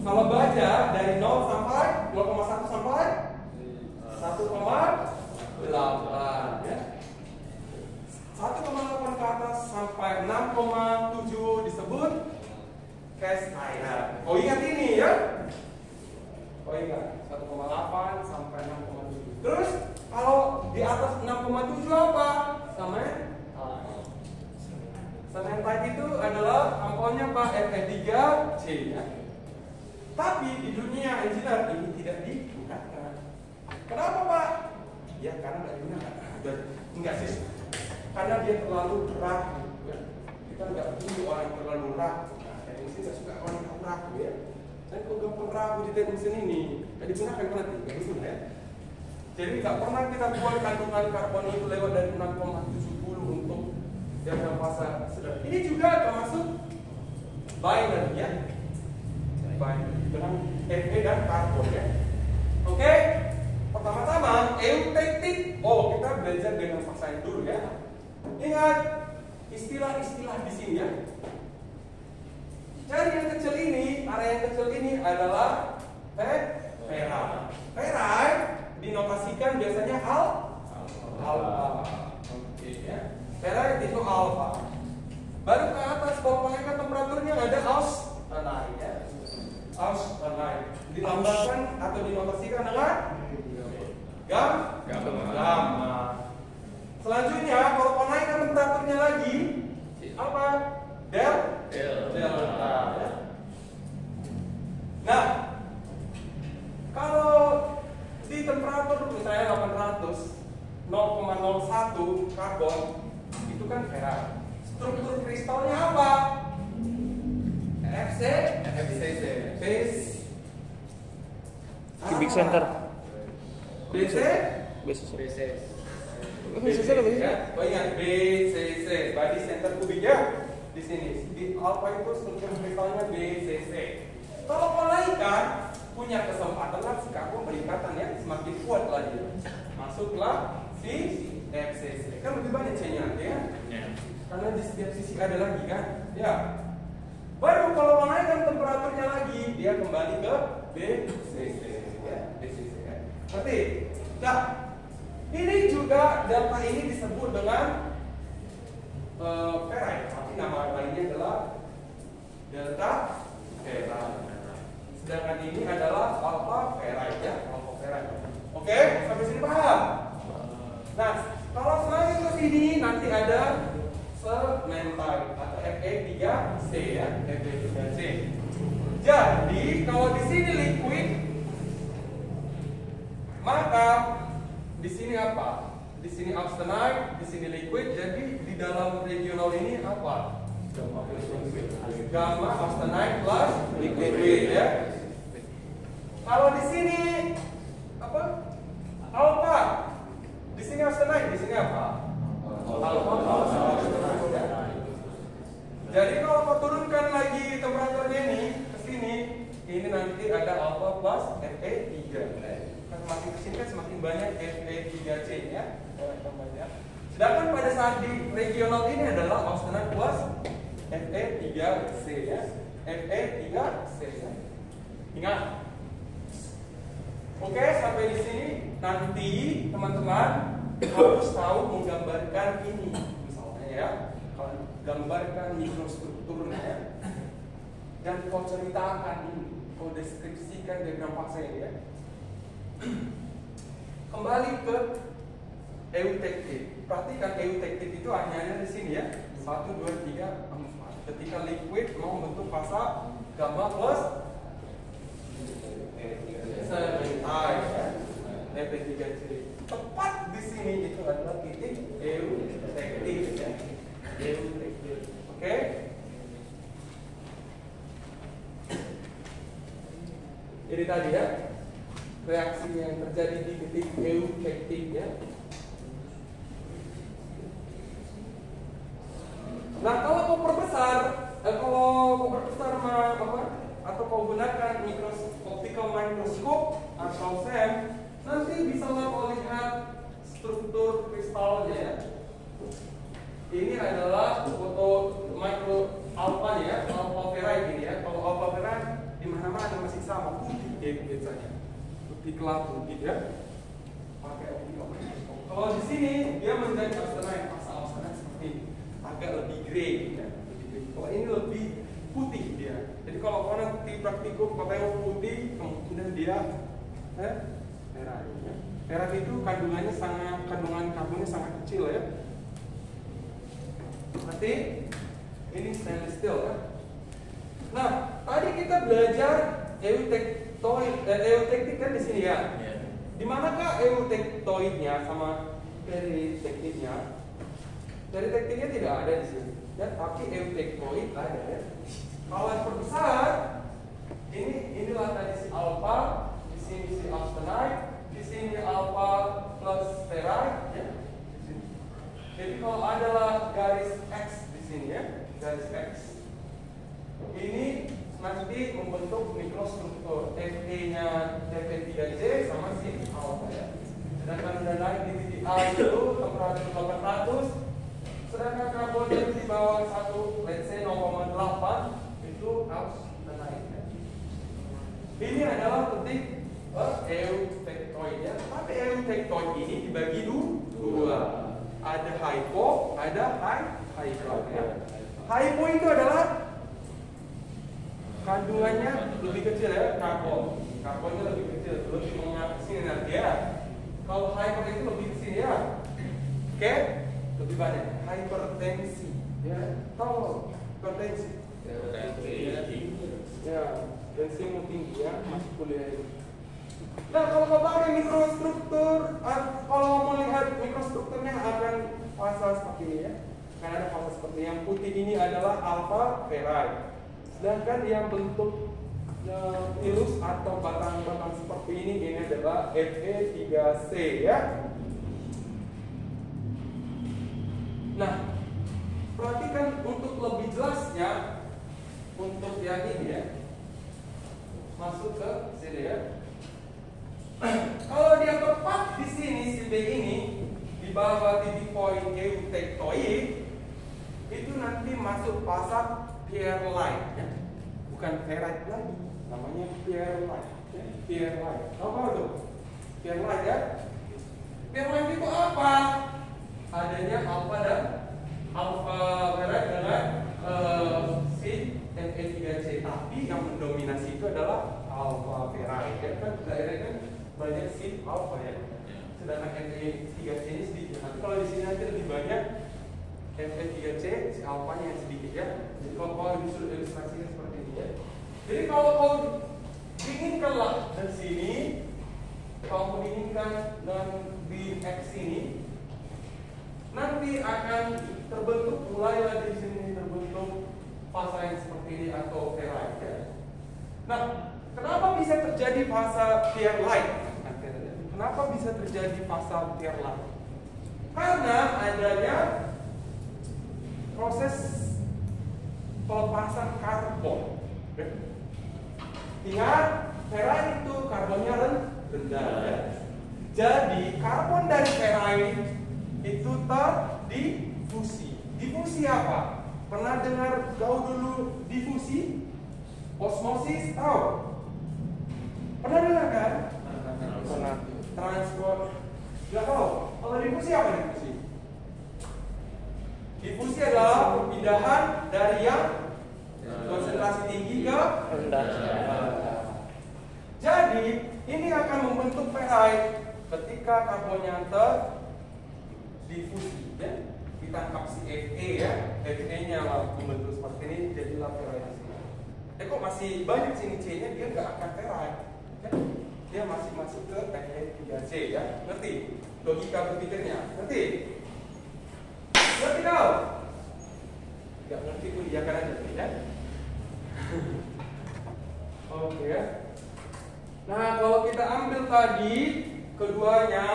Kalau baja dari 0 sampai 0,1 sampai 1,8 ya. 1,8 ke atas sampai 6,7 disebut cast iron. Oh ingat ini ya. Oh ingat 1,8 sampai 6,7. Terus kalau di atas 6,7 apa? Semen tadi itu adalah ampolnya Pak Fe3C ya. Tapi di dunia engineer ini tidak digunakan. Kenapa Pak? Ya karena nggak digunakan. Enggak sih. Karena dia terlalu berat ya. kita nggak butuh orang yang terlalu ragu. Nah, teknik mesin nggak suka orang yang ragu ya. Dan kalau gampang ragu di teknik mesin ini, nggak digunakan nanti, nggak guna ya. Jadi nggak pernah kita buat kandungan karbon itu lewat dari 6,70 untuk diagram fase sederhana. Ini juga termasuk binary ya. Binary dengan Fe dan karbon ya. Oke, pertama-tama eutektik. Oh, kita belajar dengan faksain dulu ya. Ingat istilah-istilah di sini ya. Jadi yang kecil ini, area yang kecil ini adalah ferrite. Ferrite dinotasikan biasanya alpha. Oke ya. Ferrite itu alpha. Baru ke atas kalau naikkan temperaturnya ada austenite ya. Austenite dilambangkan atau dinotasikan dengan gamma. Selanjutnya kalau naikkan temperaturnya lagi apa? Delta. Ya. Nah, kalau di temperatur misalnya 0,01 karbon itu kan ferrite. Struktur kristalnya apa? FCC. Cubic center. BC. BCC apa sih? Oh ingat BCC, body center kubik ya. Di sini di alpha itu struktur kristalnya BCC. Kalau malaikat punya kesempatan lah si karbon berikatan ya, semakin kuat lagi. Masuklah si FCC. Kan lebih banyak C-nya ya. Karena di setiap sisi ada lagi kan? Ya. Baru kalau menaikkan temperaturnya lagi, dia kembali ke BCC ya. BCC ya. Berarti, nah, ini juga delta ini disebut dengan ferrite. Tapi nama lainnya adalah delta ferrite. Sedangkan ini adalah alpha ferrite ya, alpha ferrite. Oke, sampai sini paham? Nah, kalau selain ke sini nanti ada cementite atau Fe3C ya, Fe3C. Jadi kalau di sini liquid, maka di sini apa? Di sini austenite, di sini liquid. Jadi di dalam regional ini apa? Gamma austenite plus liquid ya. Kalau di sini apa? Alpha. Di sini austenite, di sini apa? Alpha. Jadi kalau kau turunkan lagi temperaturnya ini ke sini, ini nanti ada alpha plus Fe3. Kan semakin ke sini kan semakin banyak Fe3C ya. Sedangkan pada saat di regional ini adalah austenite plus Fe3C ya. Fe3C. Ingat. Oke, sampai di sini nanti teman-teman harus tahu menggambarkan ini misalnya ya. Gambarkan mikrostrukturnya dan kau ceritakan ini, kau deskripsikan diagram fase ini ya. Kembali ke eutektik. Perhatikan eutektik itu hanya di sini ya. 1, 2, 3, 4. Ketika liquid mau membentuk fase gamma plus cementite ya. Fe3C. Tepat di sini itu adalah titik eutektik ya. Oke. Ini tadi ya reaksi yang terjadi di titik eutektik ya. Nah kalau kau perbesar, atau kau gunakan optical microscope atau SEM, nanti bisa kau lihat struktur kristalnya ya. Ini adalah foto micro alpha ya, alpha ferrite ini ya. Kalau alpha ferrite di mana-mana masih sama putih biasanya, putih kelabu gitu ya. Pakai optical microscope. Kalau di sini dia menjadi austenite, austenite seperti ini, agak lebih grey ya. Kalau ini lebih putih dia. Jadi kalau kau nanti praktikum kau tengok putih, kemudian dia ferrite. Ya. Ferrite itu kandungan karbonnya sangat kecil ya. Berarti ini stainless steel kan? Nah, tadi kita belajar eutektik kan di sini ya. Di manakah eutektoidnya sama peritektiknya? Dari tekniknya tidak ada di sini. Ya, tapi eutektoid ada ya. Kalau yang perbesar, inilah tadi si alpha, di sini si austenite, di sini alpha plus ferrite ya. Di sini. Jadi kalau adalah garis X di sini ya, garis X. Ini nanti membentuk mikrostruktur Fe-nya Fe3C sama si alpha ya. Sedangkan udah naik di titik A itu temperatur 800, sedangkan karbonnya itu di bawah 1, let's say 0,8 itu harus naik ya. Ini adalah titik eutektoid ya. Tapi eutektoid ini dibagi dua. Ada hypo, ada hypo ya. Hypo itu adalah kandungannya lebih kecil ya, karbonnya lebih kecil, lebih mengarah ke sini nanti ya. Kalau hyper itu lebih ke sini ya. Oke? Lebih banyak hipertensi. Ya, tahu hipertensi. Ya, tensimu tinggi ya, masih kuliah ini. Nah, kalau kau pakai mikrostruktur, kalau melihat mikrostrukturnya akan fase seperti ini ya. Kan ada fase seperti ini. Yang putih ini adalah alpha ferrite. Sedangkan yang bentuk ilus atau batang-batang seperti ini adalah Fe3C ya. Nah, perhatikan untuk lebih jelasnya, untuk yang ini ya, masuk ke sini ya. Kalau dia tepat di sini si B ini di bawah titik poin eutektoid, itu nanti masuk fase ferrite ya. Bukan ferrite lagi, namanya ferrite. Ferrite. Apa itu? Ferrite ya. Ferrite itu apa? Adanya alpha dan alpha ferrite dengan si Fe3C. Tapi yang mendominasi itu adalah alpha ferrite. Ya kan daerahnya kan banyak si alpha ya. Sedangkan Fe3C ini sedikit. Nanti kalau di sini nanti lebih banyak Fe3C, si alpha-nya yang sedikit ya. Jadi kalau disuruh ilustrasinya seperti ini ya. Jadi kalau kau dinginkanlah dari sini, kalau menginginkan dan di X ini, nanti akan terbentuk mulailah di sini terbentuk fase yang seperti ini atau ferrite ya. Nah, kenapa bisa terjadi fase ferrite? Kenapa bisa terjadi fase ferrite? Karena adanya proses pelepasan karbon. Ingat, ferrite itu karbonnya rendah ya. Jadi karbon dari ferrite itu terdifusi. Difusi apa? Pernah dengar kau dulu difusi? Osmosis tahu? Pernah dengar kan? Pernah. Transport. Gak tahu. Kalau difusi apa difusi? Difusi adalah perpindahan dari yang konsentrasi tinggi ke rendah. Jadi ini akan membentuk ferrite ketika karbonnya terdifusi ya. Ditangkap si Fe ya, Fe-nya membentuk seperti ini, jadilah ferrite. Kok masih banyak sini C-nya, dia nggak akan ferrite ya. Dia masih masuk ke Fe3C ya. Ngerti logika berpikirnya? Ngerti? Ngerti kau? Gak ngerti pun iya kan aja ya. Oke ya. Nah, kalau kita ambil tadi keduanya,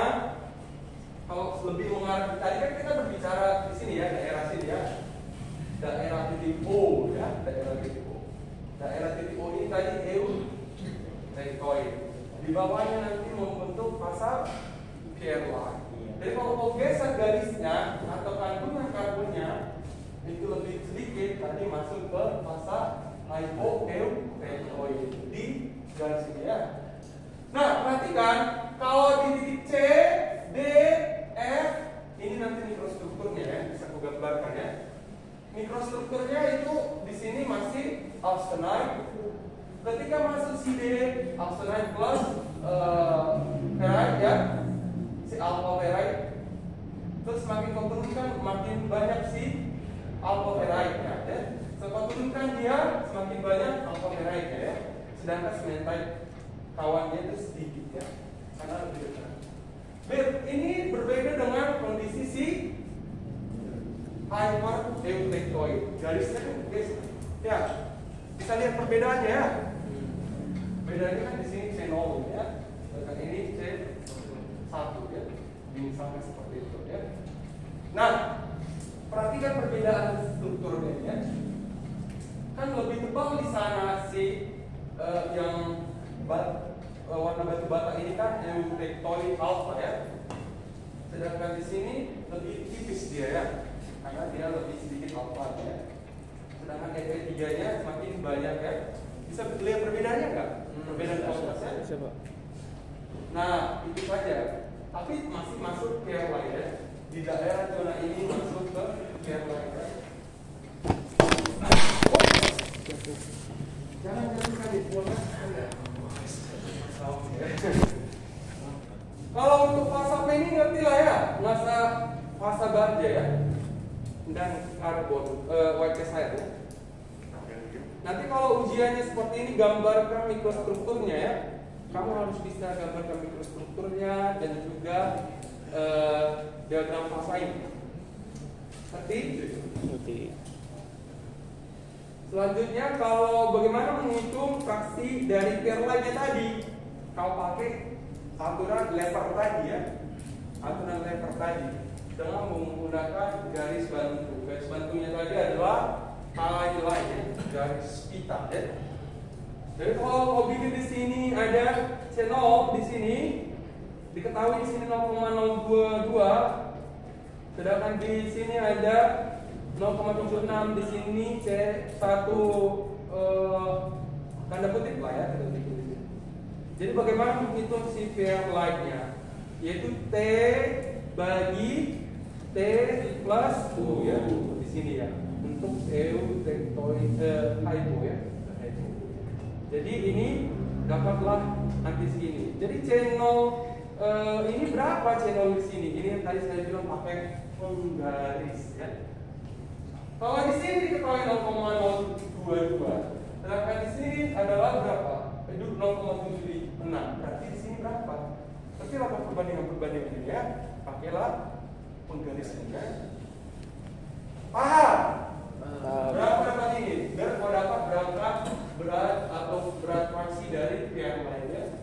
kalau lebih mengarah tadi kan kita berbicara di sini ya, daerah sini ya. Daerah titik O ya, daerah titik O. Daerah titik O ini tadi eutektoid. Di bawahnya nanti membentuk fase ferrite. Jadi kalau kau geser garisnya atau kandungan karbonnya itu lebih sedikit, tadi masuk ke fase hypoeutektoid di garis ini ya. Nah, perhatikan kalau di titik C, D, F ini nanti mikrostrukturnya ya, bisa aku gambarkan ya. Mikrostrukturnya itu di sini masih austenite. Ketika masuk si D, austenite plus ferrite ya, si alpha ferrite. Terus makin kau turunkan makin banyak si alpha ferrite ya. Semakin turunkan dia semakin banyak alpha ferrite ya. Sedangkan cementite kawannya itu sedikit ya, karena lebih dekat. Ini berbeda dengan kondisi si hypereutectoid. Garisnya kan guys, ya bisa lihat perbedaannya ya. Bedanya kan di sini C0 ya, dan ini C1 ya, misalnya seperti itu ya. Nah, perhatikan perbedaan strukturnya ya. Kan lebih tebal di sana si yang warna batu bata ini kan eutectoid alpha ya. Sedangkan di sini lebih tipis dia ya, karena dia lebih sedikit alpha ya. Sedangkan E3-nya semakin banyak ya. Bisa lihat perbedaannya nggak? Perbedaan kontrasnya? Bisa, Pak. Nah, itu saja. Tapi masih masuk ke yang lain ya. Di daerah zona ini masuk ke yang lain ya. Jangan sekali, kalau untuk fasa P ini ngerti lah ya, masa fasa baja ya, dan karbon white cassite ya. Nanti kalau ujiannya seperti ini, gambarkan mikrostrukturnya ya. Kamu harus bisa gambarkan mikrostrukturnya dan juga diagram fasa ini. Ngerti? Selanjutnya, kalau bagaimana menghitung fraksi dari Perlai-nya tadi, kau pakai aturan lever tadi ya, aturan lever tadi dengan menggunakan garis bantu. Garis bantunya tadi adalah highlight, garis pita ya. Jadi kalau kau bikin di sini ada C0 di sini, diketahui di sini 0,022, sedangkan di sini ada 0,76, di sini C1 tanda kutip lah ya. Jadi bagaimana menghitung si Fairlight-nya? Yaitu T bagi T plus U ya, di sini ya, untuk eutectoid hypo ya. Jadi ini dapatlah nanti segini. Jadi C0 ini berapa C0 di sini? Ini yang tadi saya bilang pakai penggaris ya. Kalau di sini diketahui 0,022, sedangkan di sini adalah berapa? Itu 0,76. Berarti di sini berapa? Pasti lakukan perbandingan ini ya. Pakailah penggarisnya. Paham? Berapa dapat ini? Biar kau dapat berangkat berat atau berat fraksi dari yang lainnya.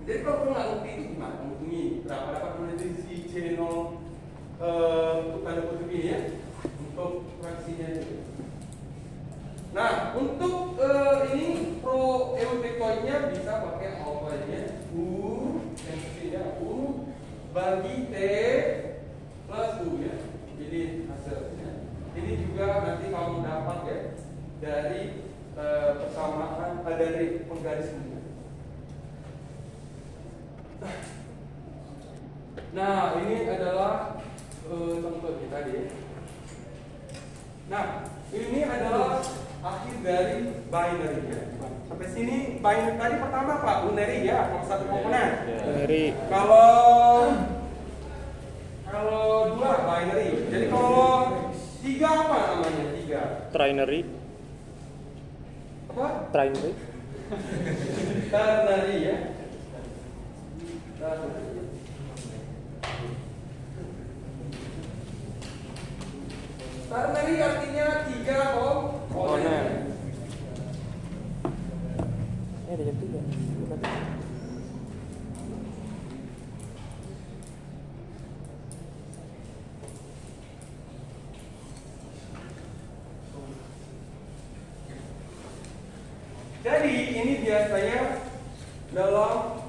Jadi kalau kau nggak ngerti itu gimana? Menghitungin berapa dapat menjadi si C0 untuk tanda kutip ini ya, untuk fraksinya itu. Nah, untuk ini pro eutectoidnya bisa pakai alpha-nya U, yang ketiga U bagi T plus U ya. Jadi hasilnya. Ini juga nanti kamu dapat ya dari persamaan dari penggaris ini. Nah, ini adalah contohnya tadi ya. Nah, ini adalah akhir dari binary ya. Sampai sini binary tadi pertama Pak, unary ya, kalau satu komponen. Unary. Kalau dua binary. Jadi kalau tiga apa namanya? Tiga. Trinary. Apa? Trinary. Ternary ya. Ternary artinya tiga komponen. Ada jam 3. Jadi ini biasanya dalam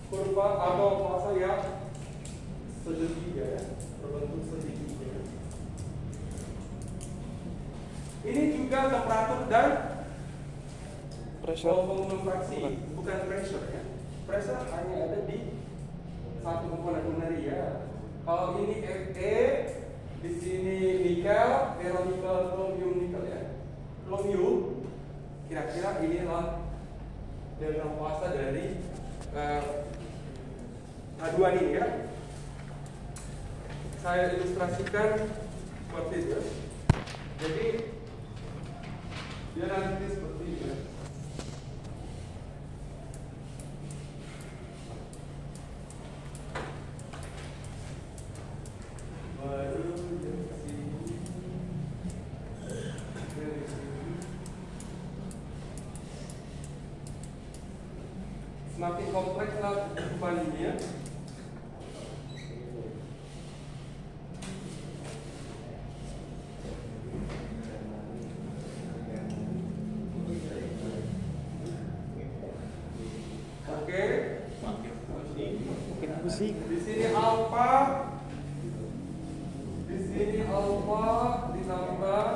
kurva atau fase yang segitiga ya, berbentuk segitiga. Ini juga temperatur dan Pressure. volume fraksi, bukan pressure ya. Pressure hanya ada di satu komponen unary ya. Kalau ini Fe, di sini nikel, ferronikel, chromium nikel ya. Chromium, kira-kira inilah diagram fase dari aduan ini ya. Saya ilustrasikan seperti itu. Jadi dia nanti seperti ini ya. kompleks lah kehidupan ini ya. Oke. Mungkin pusing. Di sini alfa. Di sini alfa ditambah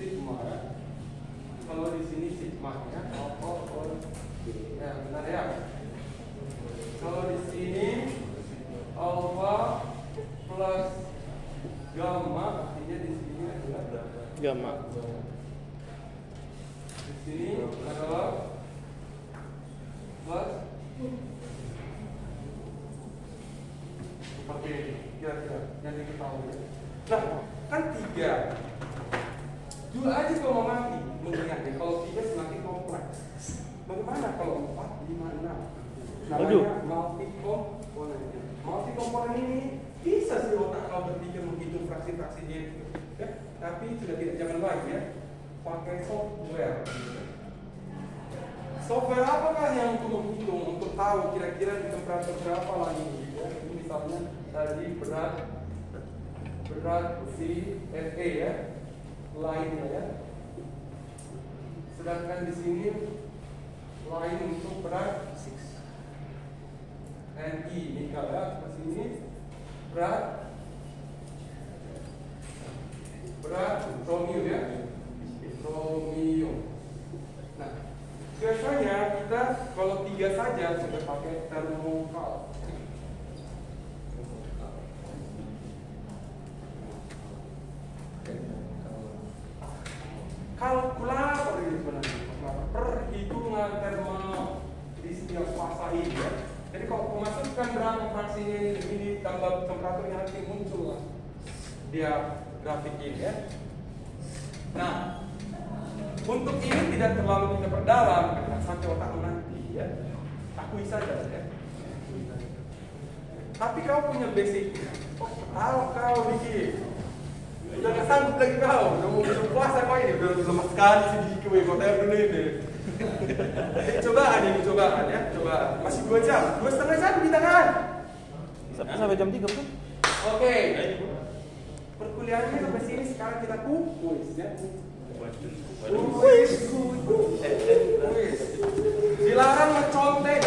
sigma ya. Kalau di sini sigma ya, alfa ya benar ya. Kalau di sini alfa plus gamma, artinya di sini adalah Gamma. di sini adalah plus seperti ini kira-kira yang diketahui. Nah kan 3 dua aja kalau mau mati mengingatnya. Kalau 3 semakin kompleks. Bagaimana kalau 4, 5, 6? Namanya multi-komponen. Multi-komponen ini bisa sih otak kalau berpikir menghitung fraksi-fraksinya itu ya, tapi sudah tidak zaman lagi ya, pakai software. Software apakah yang untuk menghitung, untuk tahu kira-kira di temperatur berapa lagi ya? Ini misalnya tadi berat si Fe ya, lainnya ya. Sedangkan di sini lain untuk berat Ni nikal ya, ke sini berat chromium ya, chromium. Nah, biasanya kita kalau 3 saja sudah pakai termokal. Kalkulator ini sebenarnya perhitungan termo di setiap fasa ini ya. Jadi kalau memasukkan berapa fraksinya ini tambah temperaturnya nanti muncul lah dia grafik ini ya. Nah, untuk ini tidak terlalu kita perdalam karena sampai otak nanti ya. Akui saja ya. Tapi kau punya basic. Tahu kau dikit. Udah gak sanggup lagi kau. Udah mau besok puasa kau ini. Udah lemah sekali sedikit weh. Kau dulu ini. Cobaan ini cobaan ya. Cobaan. Masih 2 jam. 2,5 jam di tangan. Sampai jam 3 pun. Oke. Perkuliahannya sampai sini. Sekarang kita kuis ya. Kuis